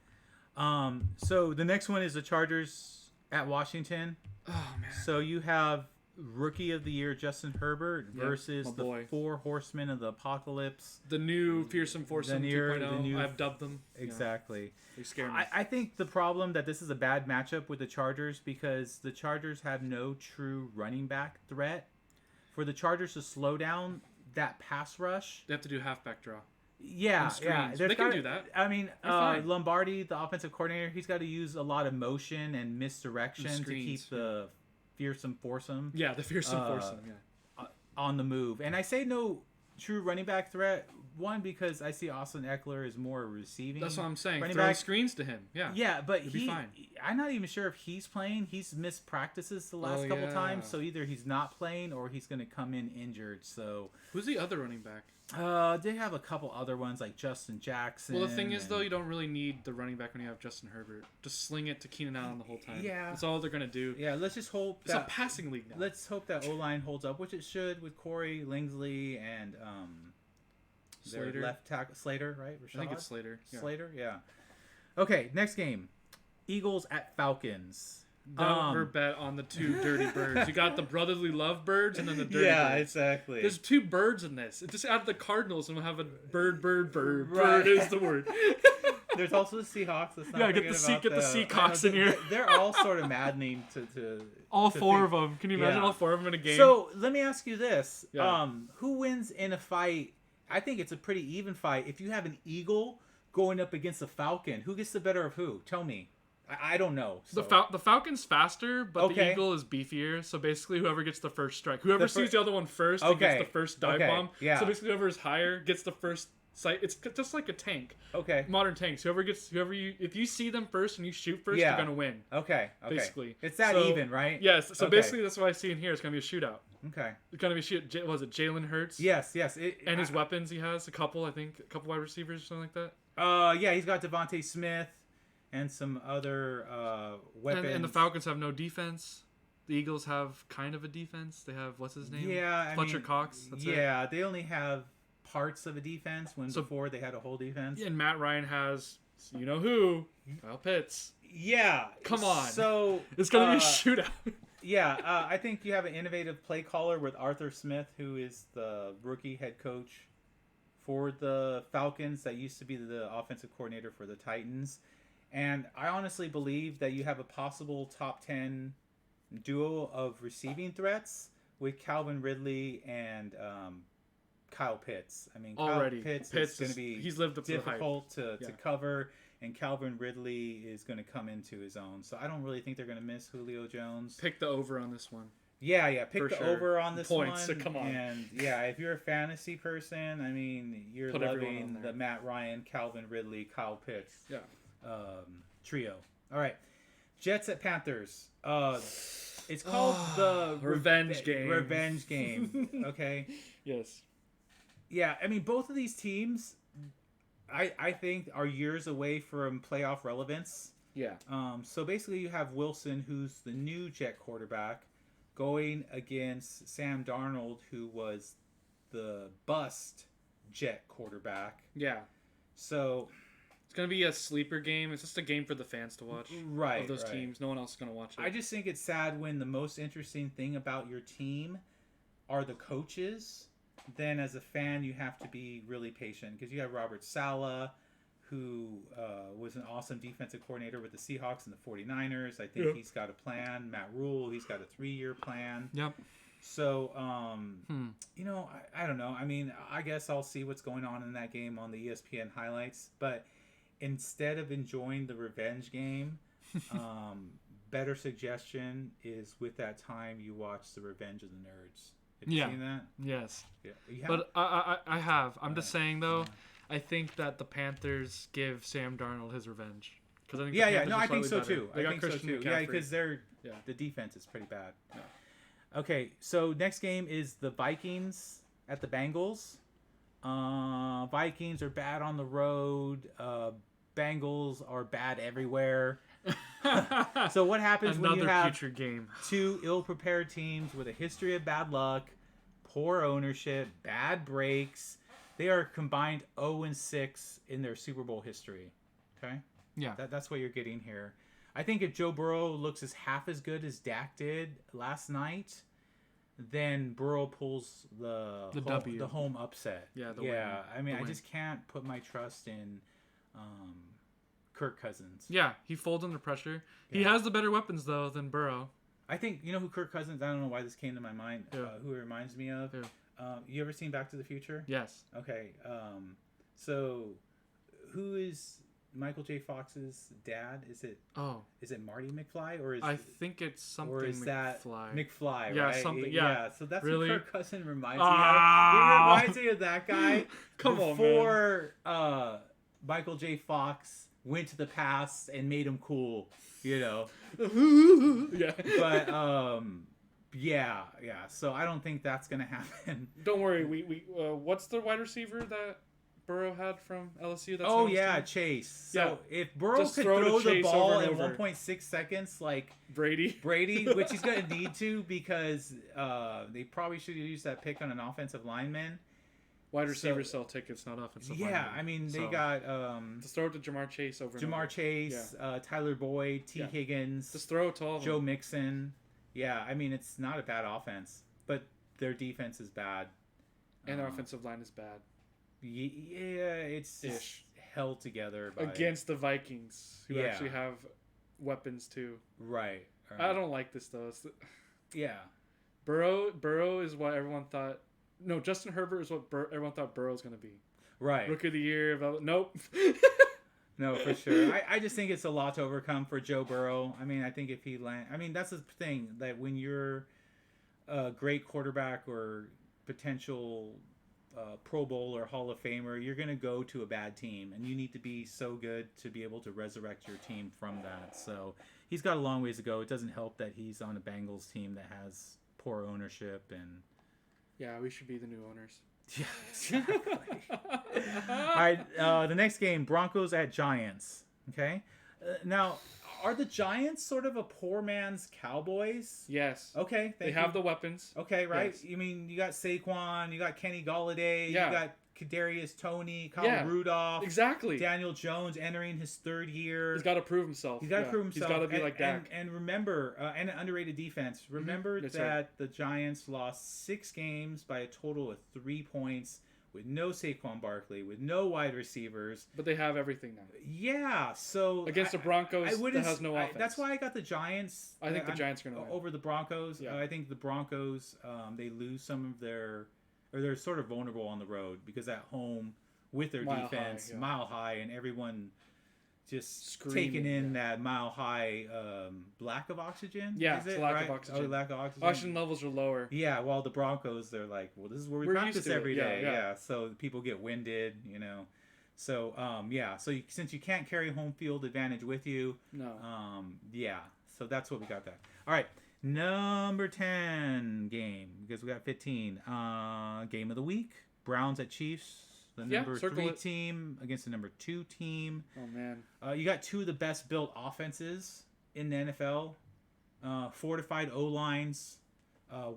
So the next one is the Chargers at Washington. Oh man. So you have Rookie of the Year Justin Herbert versus my the boy. 4 Horsemen of the Apocalypse. The new Fearsome Foursome 2.0. I've dubbed them. Exactly. Yeah, they scare me. I think the problem that this is a bad matchup with the Chargers because the Chargers have no true running back threat. For the Chargers to slow down that pass rush, They have to do halfback draw. yeah, screens. there's They can do that. I mean, They're fine. Lombardi, the offensive coordinator, he's got to use a lot of motion and misdirection And to keep screens, the fearsome foursome Yeah, the Fearsome Foursome. Yeah. on the move. And I say no true running back threat. One, because I see Austin Eckler is more receiving. That's what I'm saying. running Throw back. screens to him. Yeah. Yeah, but He'll be fine. I'm not even sure if he's playing. He's missed practices the last couple times, so either he's not playing or he's going to come in injured. So Who's the other running back? they have a couple other ones like Justin Jackson. Well, the thing is, though, and- you don't really need the running back when you have Justin Herbert. Just sling it to Keenan Allen the whole time. Yeah. That's all they're going to do. yeah, let's just hope It's a that passing league now. let's hope that O-line holds up, which it should with Corey Lingsley and their Slater. left tackle Slater, right? I think Rashad? it's Slater. Yeah. Slater, yeah. Okay, next game. Eagles at Falcons. Never bet on the two dirty birds. You got the brotherly love birds and then the dirty birds. exactly. There's two birds in this. Just add the Cardinals and we'll have a bird. Right. Bird is the word. There's also the Seahawks. Let's not Yeah, get forget the about Seahawks I in know, here. They're all sort of maddening to All to four think. of them. Can you imagine Yeah. all four of them in a game? So let me ask you this: Yeah. who wins in a fight? I think it's a pretty even fight. If you have an eagle going up against a falcon, who gets the better of who? Tell me. I don't know. So. The Falcon's faster, but the Okay. Eagle is beefier. So basically, whoever gets the first strike, whoever The sees the other one first, and Okay. gets the first dive Okay. bomb. Yeah. So basically, whoever is higher gets the first sight. It's just like a tank. Okay. Modern tanks. If you see them first and you shoot first, Yeah. you're gonna win. Okay. Basically. It's that So- even, right? Yes. So Okay. basically, that's what I see in here. It's gonna be a shootout. Okay. It's gonna be a shoot. Was it Jalen Hurts? Yes. And his weapons, he has a couple. I think a couple wide receivers or something like that. Yeah, he's got Devontae Smith and some other weapons. And the Falcons have no defense. The Eagles have kind of a defense. They have what's his name? Yeah, Fletcher Cox. That's it. yeah, they only have parts of a defense when So- before they had a whole defense. And Matt Ryan has, you know who? Kyle Pitts. Yeah. Come on. So It's gonna be a shootout. yeah, I think you have an innovative play caller with Arthur Smith, who is the rookie head coach for the Falcons that used to be the offensive coordinator for the Titans. And I honestly believe that you have a possible top 10 duo of receiving threats with Calvin Ridley and Kyle Pitts. I mean, Already, Kyle Pitts Pitts is going is- to be he's lived up to the hype. difficult to Yeah. cover, and Calvin Ridley is going to come into his own. So I don't really think they're going to miss Julio Jones. Pick the over on this one. Yeah, pick For the sure. over on this Points, one. so come on. And yeah, if you're a fantasy person, I mean, you're Put everyone loving on there. the Matt Ryan, Calvin Ridley, Kyle Pitts Yeah. trio. All right, Jets at Panthers. It's called the Revenge game. Revenge game. Okay. Yes. Yeah, I mean, both of these teams, I think, are years away from playoff relevance. Yeah. So basically, you have Wilson, who's the new Jet quarterback, going against Sam Darnold, who was the bust Jet quarterback. Yeah. So, It's gonna be a sleeper game. It's just a game for the fans to watch. right, Of those right. teams, no one else is gonna watch it. I just think it's sad when the most interesting thing about your team are the coaches. Then, as a fan, you have to be really patient because you have Robert Saleh, who was an awesome defensive coordinator with the Seahawks and the 49ers. I think he's got a plan. Matt Rule, he's got a 3-year plan. Yep. So, you know, I don't know. I mean, I guess I'll see what's going on in that game on the ESPN highlights. But instead of enjoying the revenge game, better suggestion is with that time you watch the Revenge of the Nerds. Have you Yeah. seen that? Yes. Yeah. You have? But I have. I'm just saying though. I think that the Panthers give Sam Darnold his revenge. Because I think Yeah, the yeah. Panthers No, are I think so slightly better. too. They I got think so Christian too. Yeah, McCaffrey. because Yeah. the defense is pretty bad. Okay, so next game is the Vikings at the Bengals. Vikings are bad on the road. Bengals are bad everywhere. So what happens when you Another have putrid game. two ill-prepared teams with a history of bad luck, poor ownership, bad breaks? They are combined 0-6 in their Super Bowl history. Okay? Yeah. That's what you're getting here. I think if Joe Burrow looks half as good as Dak did last night, then Burrow pulls W. the home upset. Yeah, the yeah. win. I mean, The I win. just can't put my trust in um, Kirk Cousins. Yeah, he folds under pressure. He Yeah. has the better weapons though than Burrow. I think you know who Kirk Cousins. I don't know why this came to my mind. Who? Who it reminds me of? Who? You ever seen Back to the Future? Yes. Okay. So who is Michael J. Fox's dad? Is it Marty McFly or is I think it's something or is that McFly. McFly? Yeah, right? something- yeah. So that's Really? what Kirk Cousin reminds me Ah! of. He reminds me of that guy. Come on, man. Before Michael J. Fox went to the past and made him cool, you know. Yeah. But yeah. So I don't think that's gonna happen. Don't worry. We what's the wide receiver that Burrow had from LSU? That's Oh on his yeah, team? Chase. Yeah. So if Burrow Just could throw to throw the Chase ball over in and over. 1.6 seconds, like Brady. Brady, which he's gonna need to because they probably should have used that pick on an offensive lineman. Wide receivers sell tickets, not offensive Yeah, linemen. I mean they So, got just throw it to Jamar Chase over. and Jamar over. Chase, Tyler Boyd, T. Yeah. Higgins, Just throw it to all of Joe them. Mixon. Yeah, I mean it's not a bad offense, but their defense is bad. And their offensive line is bad. Yeah, it's Ish. held together by Against the Vikings, who Yeah. actually have weapons too. right. I don't like this though. Yeah. Burrow is what everyone thought. No, Justin Herbert is what everyone thought Burrow was going to be. Right. Rookie of the year. Nope. No, for sure. I just think it's a lot to overcome for Joe Burrow. I mean, I think if he that's the thing, that when you're a great quarterback or potential Pro Bowl or Hall of Famer, you're going to go to a bad team, and you need to be so good to be able to resurrect your team from that. So he's got a long ways to go. It doesn't help that he's on a Bengals team that has poor ownership and Yeah, we should be the new owners. yeah, exactly. All right, the next game, Broncos at Giants. Okay, now are the Giants sort of a poor man's Cowboys? Yes. Okay, They have the weapons. Okay, right. Yes. You mean you got Saquon, you got Kenny Galladay, Yeah. you got Kadarius Toney, Kyle Yeah. Rudolph, Exactly. Daniel Jones entering his third year. He's got to prove himself. He's got to prove himself. He's got to be and, like Dak. And remember, and an underrated defense. Remember That's that right. the Giants lost 6 games by a total of 3 points with no Saquon Barkley, with no wide receivers. But they have everything now. Yeah, so Against the Broncos, wouldn't- that has no offense. That's why I got the Giants. I think the Giants are going to win. over the Broncos. Yeah. I think the Broncos they lose some of their, or they're sort of vulnerable on the road because at home with their Mile defense, high, yeah. mile high, and everyone just Screaming, taking in yeah. that mile high lack of oxygen. Yeah, is it's it, lack right? of oxygen. Oh, lack of oxygen. Oxygen levels are lower. Yeah, while the Broncos, they're like, well, this is where we We're practice used to it. every Yeah, day. yeah. Yeah, so people get winded, you know. So, yeah, so since you can't carry home field advantage with you, No. yeah, so that's what we got there. All right, number 10 game, because we got 15. Game of the week, Browns at Chiefs. The Yeah, number circle 3 it. team against the number 2 team. Oh, man. You got 2 of the best built offenses in the NFL. Fortified O-lines,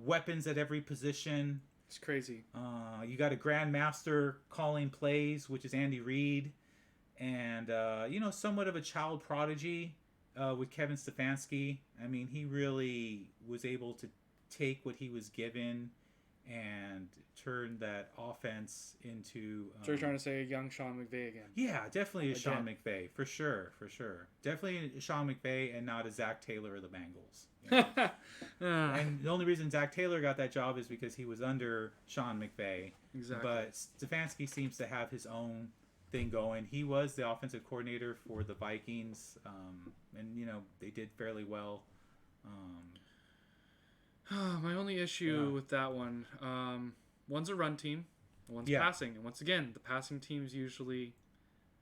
weapons at every position. It's crazy. You got a grandmaster calling plays, which is Andy Reid, and somewhat of a child prodigy with Kevin Stefanski. I mean, he really was able to take what he was given and turn that offense into. So you're trying to say a young Sean McVay again? Yeah, definitely a Sean Again. McVay for sure. Definitely a Sean McVay and not a Zach Taylor of the Bengals. you know? And the only reason Zach Taylor got that job is because he was under Sean McVay. Exactly. But Stefanski seems to have his own thing going. He was the offensive coordinator for the Vikings, and they did fairly well. My only issue Yeah. with that one, one's a run team, one's Yeah. passing. And once again, the passing teams usually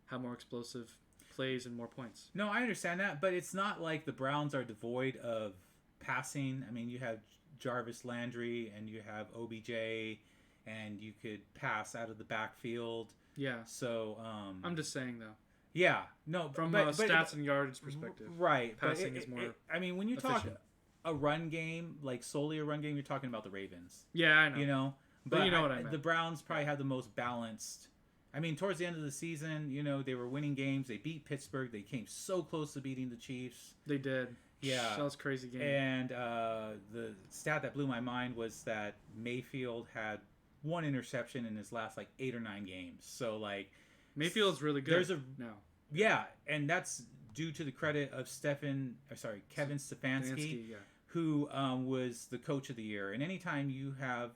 have more explosive plays and more points. No, I understand that, but it's not like the Browns are devoid of passing. I mean, you have Jarvis Landry and you have OBJ, and you could pass out of the backfield. Yeah. So I'm just saying, though. yeah, no, From but, a stats and yardage perspective. right? but passing is more I mean, when you talk efficient. a run game, like solely a run game, you're talking about the Ravens. Yeah, I know. You know, But you know what I meant. The Browns probably have the most balanced. I mean, towards the end of the season, they were winning games. They beat Pittsburgh. They came so close to beating the Chiefs. They did. Yeah. That was a crazy game. And the stat that blew my mind was that Mayfield had 1 interception in his last like 8 or 9 games. So like Mayfield's really good now. Yeah, and that's due to the credit of Kevin Stefanski, who was the coach of the year. And anytime you have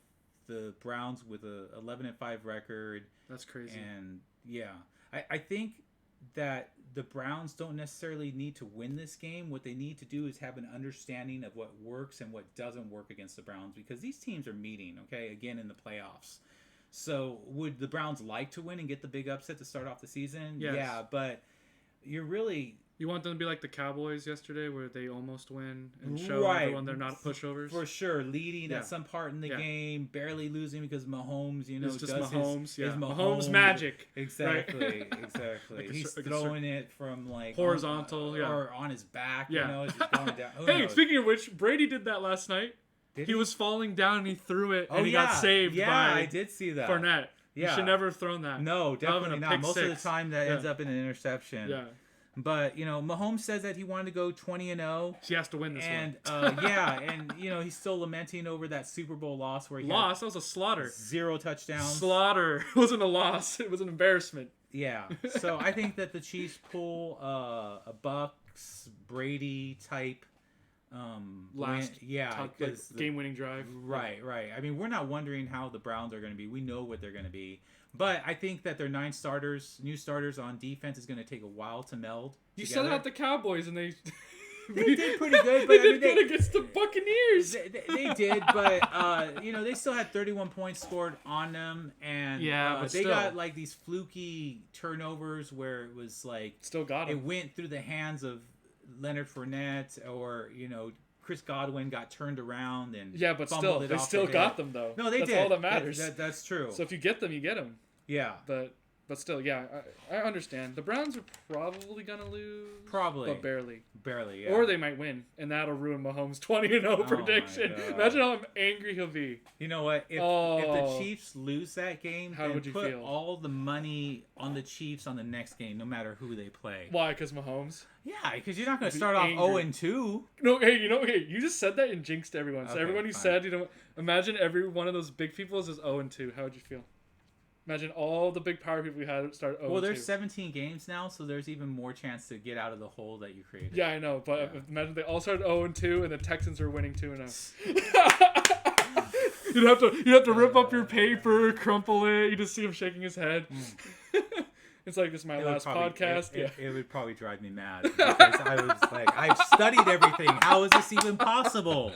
the Browns with a 11-5 record, that's crazy. And yeah, I think that the Browns don't necessarily need to win this game. What they need to do is have an understanding of what works and what doesn't work against the Browns, because these teams are meeting, okay, again in the playoffs. So would the Browns like to win and get the big upset to start off the season? Yes. Yeah, but you want them to be like the Cowboys yesterday, where they almost win and show everyone they're not pushovers? For sure. Leading at some part in the game, barely losing because Mahomes, it's just Mahomes. Mahomes magic. Exactly, exactly. Like he's throwing it from like horizontal, or on his back. Yeah. It's just going down. Hey, speaking of which, Brady did that last night. He was falling down and he threw it and he got saved by I did see that. Fournette. Yeah. You should never have thrown that. No, definitely not. Most of the time that ends up in an interception. Yeah. But, Mahomes says that he wanted to go 20-0. He has to win this one. And, he's still lamenting over that Super Bowl loss where he that was a slaughter. 0 touchdowns. Slaughter. It wasn't a loss. It was an embarrassment. Yeah. So I think that the Chiefs pull a Bucs, Brady type game-winning drive. Right. I mean, we're not wondering how the Browns are going to be. We know what they're going to be. But I think that their 9 new starters on defense is going to take a while to meld. You said about the Cowboys, and they did pretty good. But they did good against the Buccaneers. They did, but they still had 31 points scored on them, and but they got like these fluky turnovers where it was like still got them. It went through the hands of Leonard Fournette, or Chris Godwin got turned around and but they still got them though. No, they did. That's all that matters. That's true. So if you get them, you get them. Yeah, but still, I understand. The Browns are probably gonna lose. Probably, but barely. Yeah. Or they might win, and that'll ruin Mahomes' 20-0 prediction. Imagine how angry he'll be. You know what? If the Chiefs lose that game, how would you put feel? All the money on the Chiefs on the next game, no matter who they play. Why? Because Mahomes? Yeah, because you're not going to start off 0-2. No, hey, you just said that and jinxed everyone. So okay, everyone who said, imagine every one of those big people is 0-2. How would you feel? Imagine all the big power people we had start 0-2. Well, there's 17 games now, so there's even more chance to get out of the hole that you created. Yeah, I know, but imagine they all started 0-2 and the Texans are winning 2-0. You'd have to rip up your paper, crumple it. You just see him shaking his head. It's like, this is my last podcast. It would probably drive me mad, because I was like, I've studied everything. How is this even possible?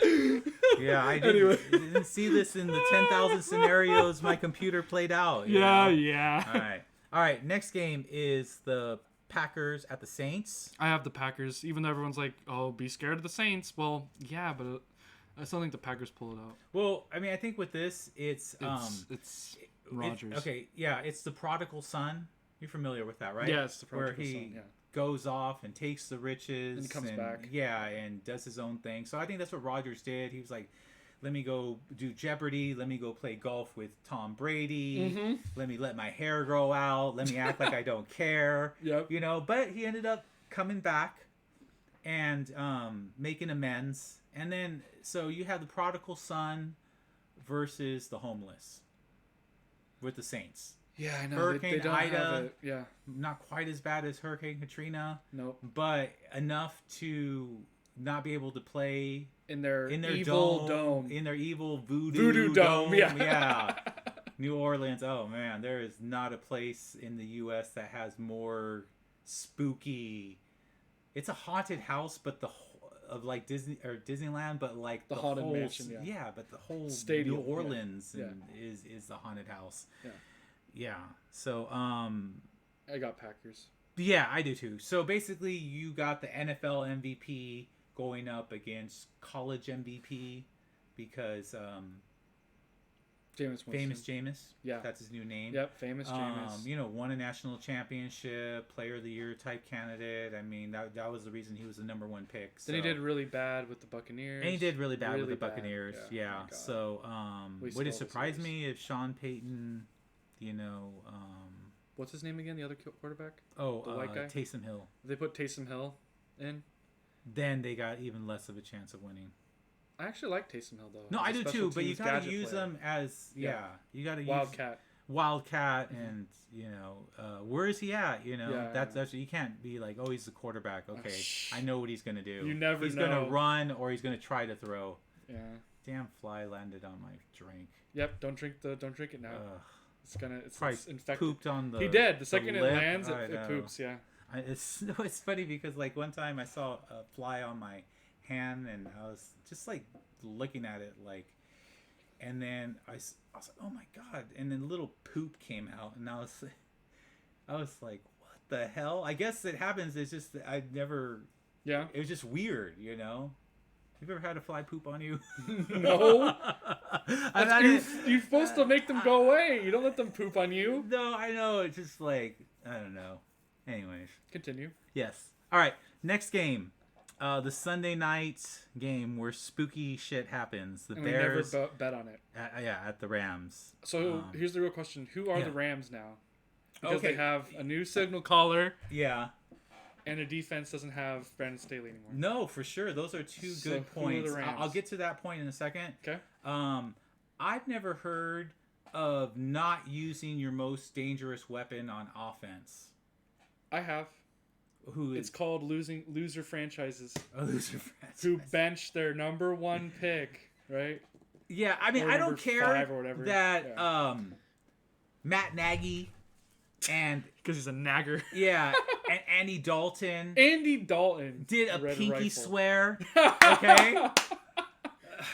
Yeah, I didn't see this in the 10,000 scenarios my computer played out. Yeah. All right. Next game is the Packers at the Saints. I have the Packers, even though everyone's like, "Oh, be scared of the Saints." Well, yeah, but I still think the Packers pull it out. Well, I mean, I think with this, it's Rodgers. It's the prodigal son. You're familiar with that, right? Yeah, it's the prodigal son. Where he goes off and takes the riches and comes back. Yeah, and does his own thing. So I think that's what Rodgers did. He was like, let me go do Jeopardy. Let me go play golf with Tom Brady. Mm-hmm. Let me let my hair grow out. Let me act like I don't care. Yep. But he ended up coming back and making amends. And then, so you have the prodigal son versus the homeless with the Saints. Yeah, I know. Hurricane they don't Ida, have it. Yeah. Not quite as bad as Hurricane Katrina. Nope. But enough to not be able to play in their evil dome. In their evil voodoo dome. Yeah. New Orleans. Oh man, there is not a place in the U.S. that has more spooky. It's a haunted house, but of like Disney or Disneyland, but like the haunted whole, mansion. Yeah. But the whole stadium. New Orleans is the haunted house. Yeah. Yeah. So, I got Packers. Yeah, I do too. So basically, you got the NFL MVP going up against college MVP because Famous Jameis. Yeah, that's his new name. Yep, Famous Jameis. Won a national championship, Player of the Year type candidate. I mean, that was the reason he was the number 1 pick. So. Then he did really bad with the Buccaneers. And he did really bad with the Buccaneers. Yeah. So, would it surprise me if Sean Payton, what's his name again? The other quarterback? Oh, the white guy. Taysom Hill. They put Taysom Hill in. then they got even less of a chance of winning. I actually like Taysom Hill though. No, as I a do special too, but you teams gotta gadget use player. them as you gotta use Wildcat. and where is he at? Yeah. That's you can't be like, oh, he's the quarterback. Okay, I know what he's gonna do. You never he's know. gonna run or he's gonna try to throw. Yeah. Damn fly landed on my drink. Yep. Don't drink it now. It's Probably infected. pooped on the. He did. The second it lip. lands, I it know. poops. Yeah. It's funny because like one time I saw a fly on my hand and I was just like looking at it like, and then I was like, oh my god, and then little poop came out and I was like, what the hell? I guess it happens. It's just that I've never. Yeah. It was just weird, Have you ever had a fly poop on you? No. You're supposed to make them go away. You don't let them poop on you. No, I know. It's just like, I don't know. Anyways. Continue. Yes. All right. Next game. The Sunday night game where spooky shit happens. The Bears. We never bet on it. At the Rams. So here's the real question. Who are the Rams now? Because Okay. they have a new signal caller. Yeah. And their defense doesn't have Brandon Staley anymore. No, for sure. Those are two So good who are points. the Rams? I'll get to that point in a second. Okay. I've never heard of not using your most dangerous weapon on offense. I have. Who is It's called loser franchises. a loser franchise? Who bench their number one pick, right? Yeah, I mean, Or I don't number care 5 or whatever. that Yeah. Matt Nagy and Because he's a nagger. and Andy Dalton Andy Dalton did a Red pinky Rifle. swear. Okay,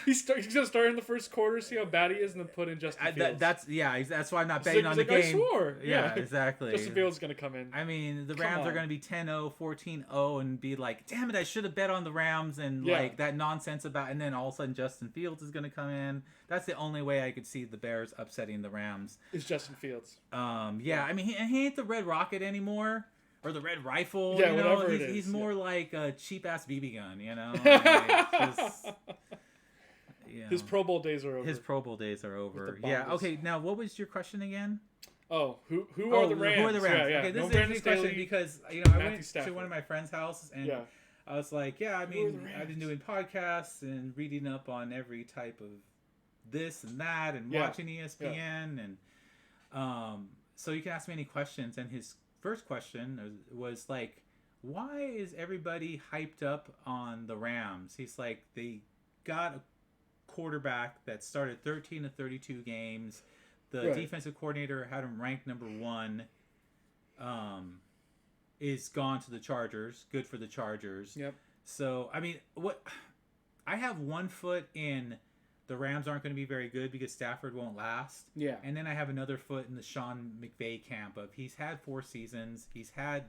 He's gonna start in the first quarter, see how bad he is, and then put in Justin Fields. that's why I'm not betting on the He's like, game. I swore. Yeah, exactly. Justin Fields is gonna come in. I mean, the Come Rams are on. going to be 10-0, 14-0 and be like, damn it, I should have bet on the Rams and Yeah. like that nonsense about, and then all of a sudden Justin Fields is going to come in. That's the only way I could see the Bears upsetting the Rams. It's Justin Fields. Yeah, I mean, he ain't the Red Rocket anymore. Or the Red Rifle. Yeah, whatever it He's is, more like a cheap-ass BB gun, It's just, His Pro Bowl days are over. His Pro Bowl days are over. the Yeah, Bombers. okay, now what was your question again? Oh, who are the Rams? Who are the Rams? Yeah. Okay, this No is Brandon a question Staley. because I Matthew went Stafford. to one of my friend's house and Yeah. I was like, yeah, I Who are the mean, I've Rams? been doing podcasts and reading up on every type of this and that and Yeah. watching ESPN and so you can ask me any questions. And his first question was like, why is everybody hyped up on the Rams? He's like, they got a quarterback that started 13 to 32 games. The Right. defensive coordinator had him ranked number 1. Is gone to the Chargers. Good for the Chargers. Yep. So, I mean, I have one foot in the Rams aren't going to be very good because Stafford won't last. Yeah. And then I have another foot in the Sean McVay camp of he's had 4 seasons. He's had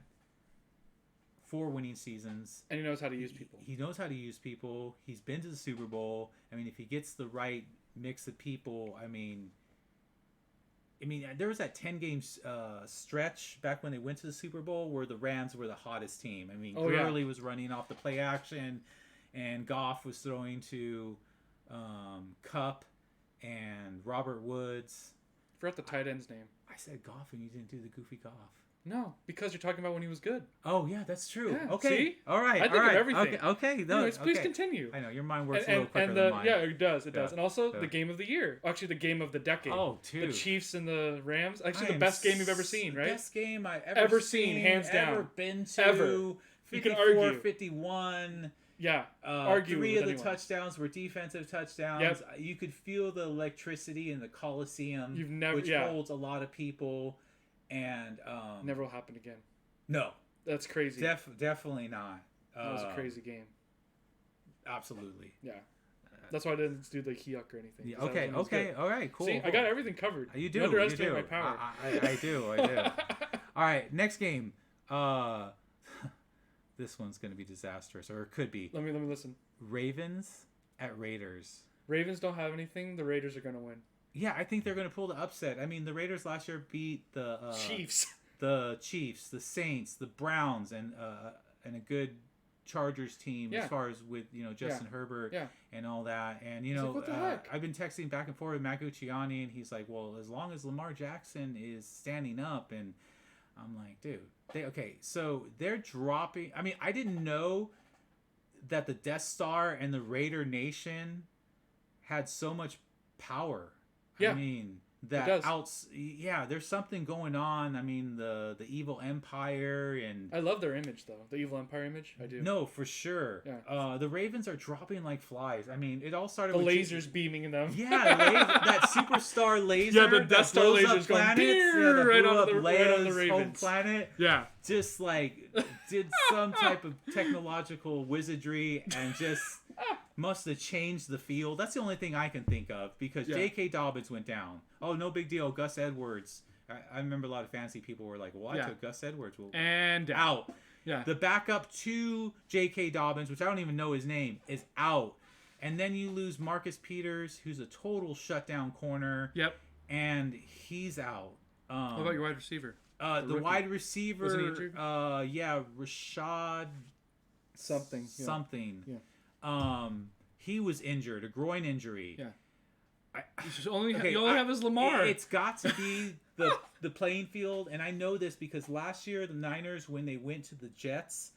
4 winning seasons. And he knows how to use people. He knows how to use people. He's been to the Super Bowl. I mean, if he gets the right mix of people, I mean, there was that 10-game stretch back when they went to the Super Bowl where the Rams were the hottest team. I mean, Gurley was running off the play action, and Goff was throwing to Kupp and Robert Woods. Forgot the tight end's name. I said Goff and you didn't do the goofy Goff. No, because you're talking about when he was good. Oh, yeah, that's true. Yeah, okay. see? All right. I think all right. of everything. Okay. No, Anyways, please okay. continue. I know. Your mind works a little quicker and than mine. yeah, it does. It Yeah. does. And also Yeah. the game of the year. Actually, the game of the decade. Oh, too. The Chiefs and the Rams. Actually, I the am best game you've ever seen, right? Best game I've Ever seen, hands down. Ever been to. Ever. You can 54, argue. 51. Yeah. Argue 3 with of the anyone. touchdowns were defensive touchdowns. Yep. You could feel the electricity in the Coliseum, You've never- which yeah. holds a lot of people. And Never will happen again. no, That's crazy. definitely not. That was a crazy game. Absolutely. Yeah. That's why I didn't do the Hiyuk or anything. Yeah, 'cause that was okay, good. all right, cool. See, I got everything covered. You do. You underestimate you do. my power. I do. All right, next game. This one's going to be disastrous, or it could be. Let me listen. Ravens at Raiders. Ravens don't have anything. The Raiders are going to win. Yeah, I think they're going to pull the upset. I mean, the Raiders last year beat the Chiefs. the Chiefs, the Saints, the Browns, and a good Chargers team Yeah. as far as with Justin Herbert Yeah. and all that. And He's like, what the heck? I've been texting back and forth with Matt Gucciani, and he's like, well, as long as Lamar Jackson is standing up, and I'm like, dude, so they're dropping. I mean, I didn't know that the Death Star and the Raider Nation had so much power. Yeah. I mean, there's something going on. I mean, the evil empire and I love their image though. The evil empire image. I do. no, for sure. Yeah. The Ravens are dropping like flies. I mean, it all started The with lasers beaming in them. Yeah, that superstar laser. Yeah, the Death Star lasers going that right blew on up the Leia's Ravens. home planet. Yeah. Just like did some type of technological wizardry and just must have changed the field. That's the only thing I can think of because J.K. Dobbins went down. Oh, no big deal. Gus Edwards. I remember a lot of fantasy people were like, "Well, I took Gus Edwards." Well, and out. Yeah. The backup to J.K. Dobbins, which I don't even know his name, is out. And then you lose Marcus Peters, who's a total shutdown corner. Yep. And he's out. What about your wide receiver? The wide receiver. Was he injured? Rashad something. Yeah. He was injured, a groin injury. Yeah. You only have his Lamar. It's got to be the playing field, and I know this because last year the Niners, when they went to the Jets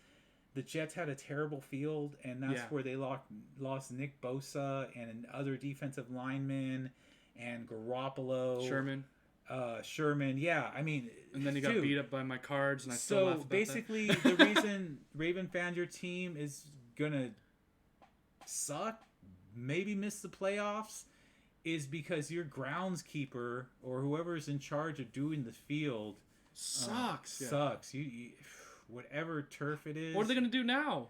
had a terrible field, and that's where they lost Nick Bosa and other defensive linemen and Garoppolo. Sherman, yeah. I mean, and then he got beat up by my Cards, and I still laugh about basically that. the reason Raven fans, your team is gonna suck, maybe miss the playoffs, is because your groundskeeper or whoever's in charge of doing the field sucks. You whatever turf it is. What are they gonna do now?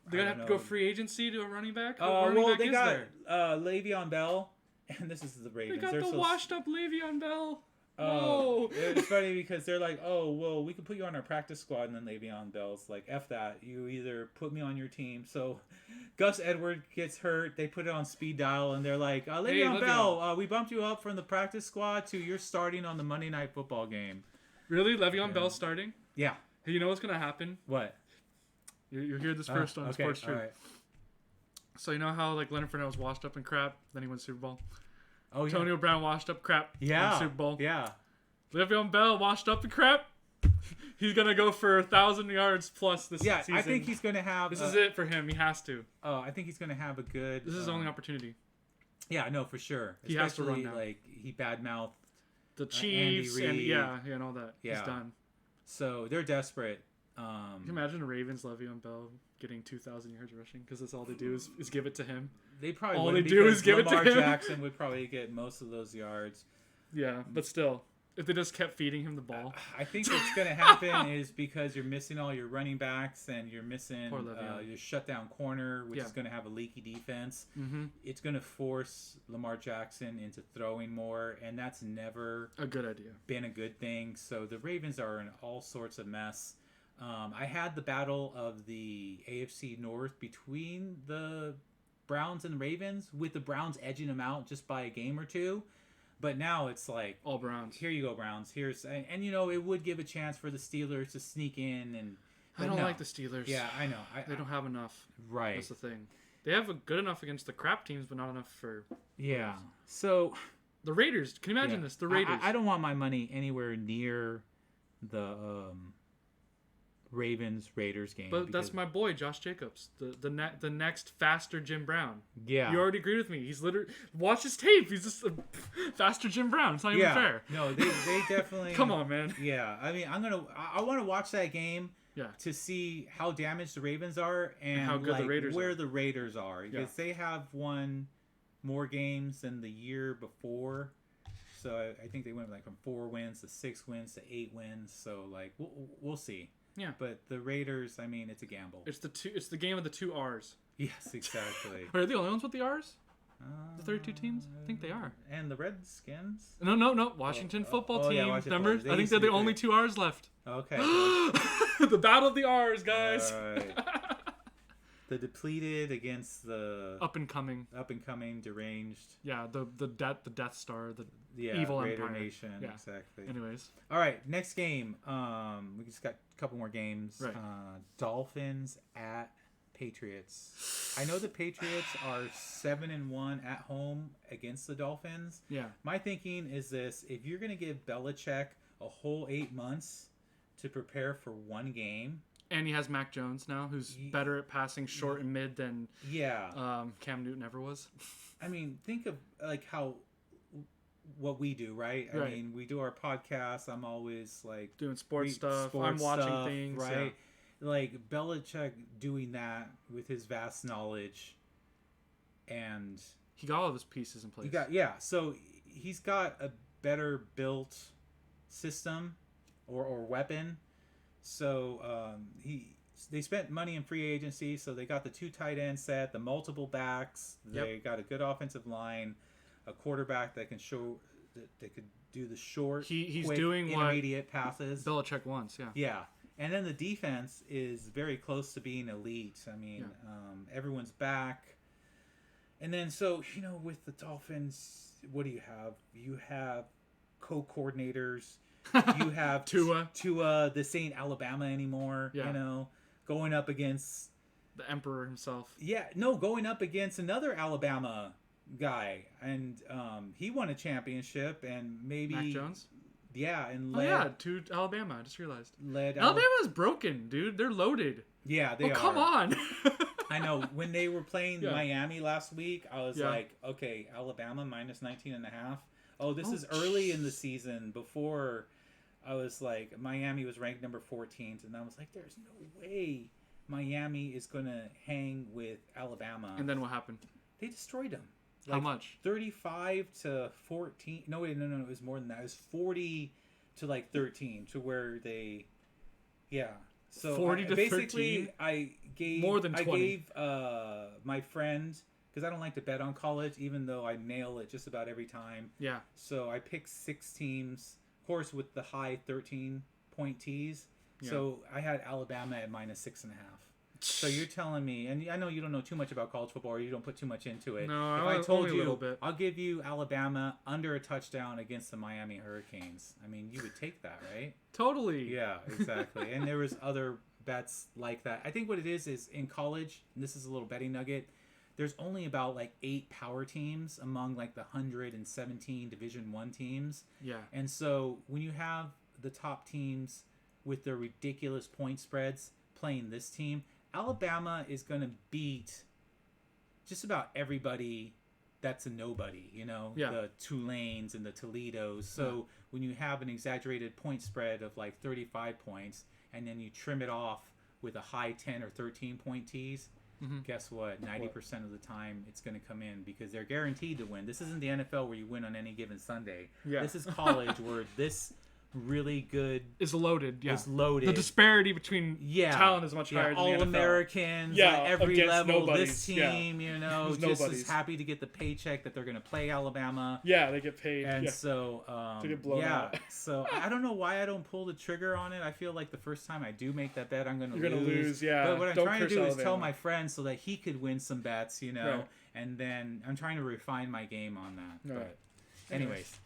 They're gonna have to go free agency to a running back. They got Le'Veon Bell, and this is the Ravens. They got the washed up Le'Veon Bell. It's funny because they're like, "Oh, well, we can put you on our practice squad," and then Le'Veon Bell's like, "F that! You either put me on your team." So Gus Edwards gets hurt. They put it on speed dial, and they're like, "Le'Veon Bell, we bumped you up from the practice squad to you're starting on the Monday Night Football game." Really, Le'Veon Bell starting? Yeah. Hey, you know what's gonna happen? What? You hear this first on Sports Truth. Right. So you know how like Leonard Fournette was washed up in crap, then he won Super Bowl. Oh, yeah. Antonio Brown washed up crap. Won Super Bowl. Yeah. Le'Veon Bell washed up in crap. He's gonna go for 1,000 yards plus this season. Yeah, I think he's gonna have. This is it for him. He has to. Oh, I think he's gonna have a good. This is his only opportunity. Yeah, no, for sure. He has to run now. Like he badmouthed the Chiefs and and all that. Yeah. He's done. So they're desperate. Can you imagine the Ravens, Le'Veon Bell getting 2,000 yards rushing because that's all they do is give it to him. They probably all wouldn't they do is give Lamar it to him. Jackson would probably get most of those yards. Yeah, but still, if they just kept feeding him the ball. I think what's going to happen is because you're missing all your running backs and you're missing your shutdown corner, which is going to have a leaky defense. Mm-hmm. It's going to force Lamar Jackson into throwing more, and that's never a good idea. Been a good thing. So the Ravens are in all sorts of mess. I had the battle of the AFC North between the Browns and the Ravens, with the Browns edging them out just by a game or two. But now it's like all Browns. Here you go, Browns. And you know, it would give a chance for the Steelers to sneak in. And I don't like the Steelers. Yeah, I know. They don't have enough. Right. That's the thing. They have a good enough against the crap teams, but not enough for. Yeah. So the Raiders. Can you imagine this? The Raiders. I don't want my money anywhere near the Ravens-Raiders game. But that's my boy, Josh Jacobs, the next faster Jim Brown. Yeah. You already agreed with me. He's literally... Watch his tape. He's just a faster Jim Brown. It's not even fair. No, they definitely... Come on, man. Yeah. I mean, I want to watch that game to see how damaged the Ravens are and how good the Raiders where are. the Raiders are. Because they have won more games than the year before. So I think they went like from 4 wins to 6 wins to 8 wins. So like we'll see. Yeah, but the Raiders, I mean, it's a gamble. It's the game of the 2 R's. Yes, exactly. Are they the only ones with the R's? The 32 teams? I think they are. And the Redskins? No. Washington football team. Yeah, remember? I think they're the only 2 R's left. Okay. The battle of the R's, guys. All right. The depleted against the up and coming, deranged. Yeah, the Death Star, the evil Raider empire. Nation. Yeah. Exactly. Anyways, all right, next game. We just got a couple more games. Right. Dolphins at Patriots. I know the Patriots are 7-1 at home against the Dolphins. Yeah. My thinking is this: if you're going to give Belichick a whole 8 months to prepare for one game, And he has Mac Jones now, who's better at passing short and mid than Cam Newton ever was. I mean, think of like how what we do, right? I mean, we do our podcast. I'm always like doing sports stuff. I'm watching stuff, things, right? Like Belichick doing that with his vast knowledge, and he got all of his pieces in place. So he's got a better built system or weapon. So they spent money in free agency, so they got the 2 tight end set, the multiple backs. They got a good offensive line, a quarterback that can show that they could do the short, he's quick, doing intermediate passes. Belichick wants, Yeah. And then the defense is very close to being elite. I mean, everyone's back. And then, so, with the Dolphins, what do you have? You have co-coordinators. You have Tua. This ain't Alabama anymore, going up against... the Emperor himself. Yeah, no, going up against another Alabama guy. And he won a championship, and maybe... Mac Jones? Yeah, and to Alabama. I just realized. Alabama's broken, dude. They're loaded. Yeah, they are. Come on. I know. When they were playing Miami last week, I was like, okay, Alabama minus 19.5. Oh, this is early in the season. Before, I was like, Miami was ranked number 14, and I was like, there's no way Miami is going to hang with Alabama. And then what happened? They destroyed them. How much? 35-14. No, it was more than that. It was 40 to like 13 to where they, So 40 to basically, 13? I gave more than 20. I gave my friend, because I don't like to bet on college, even though I nail it just about every time. Yeah. So I picked 6 teams, of course, with the high 13-point tees. Yeah. So I had Alabama at minus 6.5. So you're telling me, and I know you don't know too much about college football, or you don't put too much into it. No, if I told only a little bit. I'll give you Alabama under a touchdown against the Miami Hurricanes. I mean, you would take that, right? Totally. Yeah, exactly. And there was other bets like that. I think what it is in college, and this is a little betting nugget, there's only about like 8 power teams among like the 117 Division I teams. Yeah. And so when you have the top teams with their ridiculous point spreads playing this team, Alabama is going to beat just about everybody that's a nobody, the Tulanes and the Toledos. So when you have an exaggerated point spread of like 35 points and then you trim it off with a high 10 or 13 point tees, guess what? 90% of the time it's going to come in because they're guaranteed to win. This isn't the NFL where you win on any given Sunday. Yeah. This is college where this really good is loaded. Yeah. Is loaded. The disparity between talent is much higher than the NFL. All Americans, at every level. This team, just is happy to get the paycheck that they're going to play Alabama. Yeah, they get paid. And so, to get blown out. So I don't know why I don't pull the trigger on it. I feel like the first time I do make that bet, I'm going to lose. You're going to lose, yeah. But what I'm trying to do is tell my friends so that he could win some bets, Right. And then I'm trying to refine my game on that. Right. But anyways.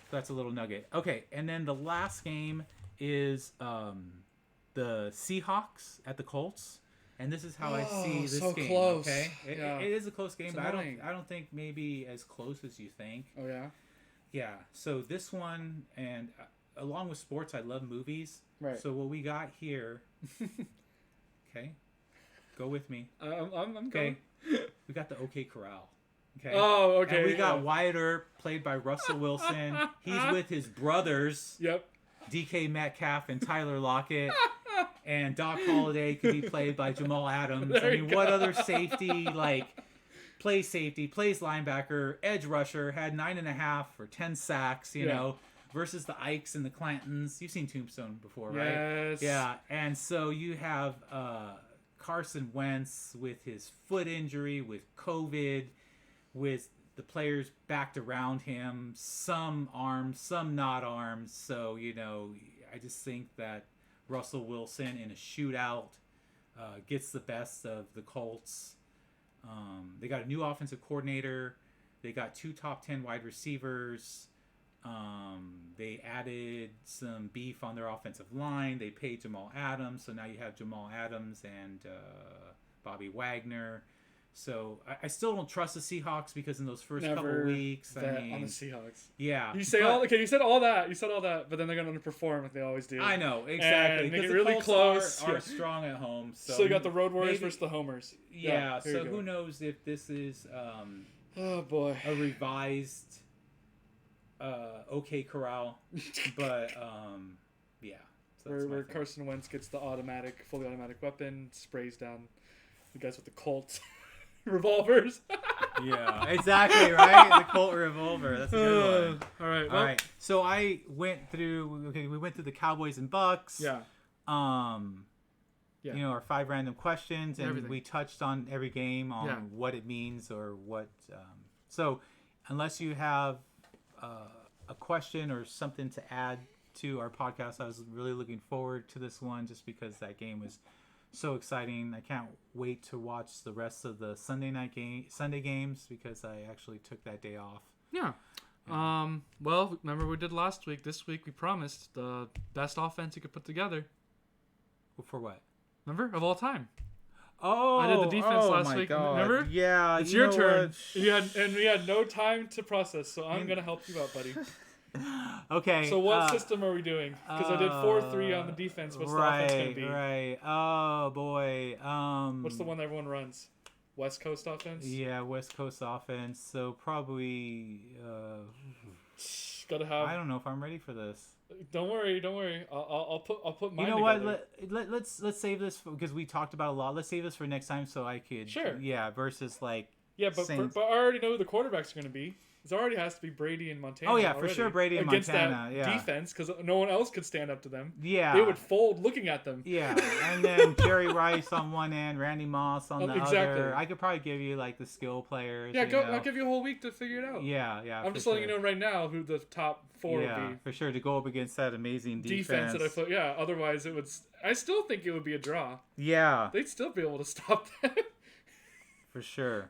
That's a little nugget. Okay, and then the last game is the Seahawks at the Colts, and this is how I see this so game. Close. Okay, it is a close game, it's but annoying. I don't think maybe as close as you think. Oh yeah. Yeah. So this one, and along with sports, I love movies. Right. So what we got here. Okay, go with me. I'm okay. Going. We got the OK Corral. Okay. Oh, okay. And we got Wyatt Earp, played by Russell Wilson. He's with his brothers. Yep. DK Metcalf and Tyler Lockett. And Doc Holliday could be played by Jamal Adams. What other safety, plays safety, plays linebacker, edge rusher, had 9.5 or 10 sacks, you know, versus the Ikes and the Clantons. You've seen Tombstone before, right? Yes. Yeah. And so you have Carson Wentz with his foot injury, with COVID, with the players backed around him, some armed, some not armed. So, I just think that Russell Wilson in a shootout gets the best of the Colts. They got a new offensive coordinator. They got 2 top 10 wide receivers. They added some beef on their offensive line. They paid Jamal Adams. So now you have Jamal Adams and Bobby Wagner. So I still don't trust the Seahawks because in those first couple Never weeks, I bet mean, on the Seahawks. yeah, You say but- all okay. You said all that. You said all that, but then they're gonna underperform like they always do. I know exactly And make because it the really Colts close. are Yeah. strong at home. So you got the Road Warriors maybe- versus the Homers. Yeah, here so you go. who knows if this is Oh boy. a revised OK Corral, but yeah. So that's my Where thing. Carson Wentz gets the fully automatic weapon, sprays down the guys with the Colt revolvers. Yeah, exactly right. The Colt revolver. That's a good one. All right. All Well, right. So I went through. Okay, we went through the Cowboys and Bucks. yeah. Yeah. You know, our 5 random questions, and Everything. we touched on every game on Yeah. what it means or what. So, unless you have a question or something to add to our podcast, I was really looking forward to this one just because that game was so exciting. I can't wait to watch the rest of the Sunday games because I actually took that day off. Yeah. Well, remember we did last week. This week we promised the best offense you could put together. For what? Remember, of all time. Oh, I did the defense last my week. God. Remember? Yeah, It's you your know turn. what? We had no time to process, so I'm gonna help you out, buddy. Okay. So what system are we doing? Because I did 4-3 on the defense. What's the offense gonna be? Right. Oh boy. What's the one that everyone runs? West Coast offense. Yeah, West Coast offense. So probably. Gotta have. I don't know if I'm ready for this. Don't worry. I'll put mine You know what? together. Let's save this because we talked about a lot. Let's save this for next time so I could. Sure. Yeah. Versus like. Yeah, but Saints. I already know who the quarterbacks are going to be. It already has to be Brady and Montana. Oh yeah, for already. sure, Brady and against Montana. that Yeah. defense because no one else could stand up to them. Yeah. They would fold looking at them. Yeah, and then Jerry Rice on one end, Randy Moss on the Exactly. other. I could probably give you like the skill players. Yeah, you go. know. I'll give you a whole week to figure it out. Yeah, yeah. I'm for just letting you sure. know right now who the top 4 Yeah, would for sure to go up against that amazing be. defense. That I put. Yeah, otherwise it would. I still think it would be a draw. Yeah, They'd still be able to stop that. for sure.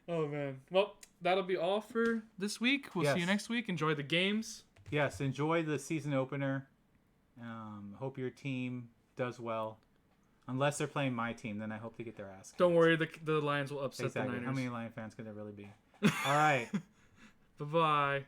Oh man. Well, that'll be all for this week. We'll see you Yes. next week. Enjoy the games. Yes, enjoy the season opener. Hope your team does well. Unless they're playing my team, then I hope they get their ass kicked. Don't worry, the Lions will upset Exactly. the Niners. How many Lion fans could there really be? All right. Bye bye.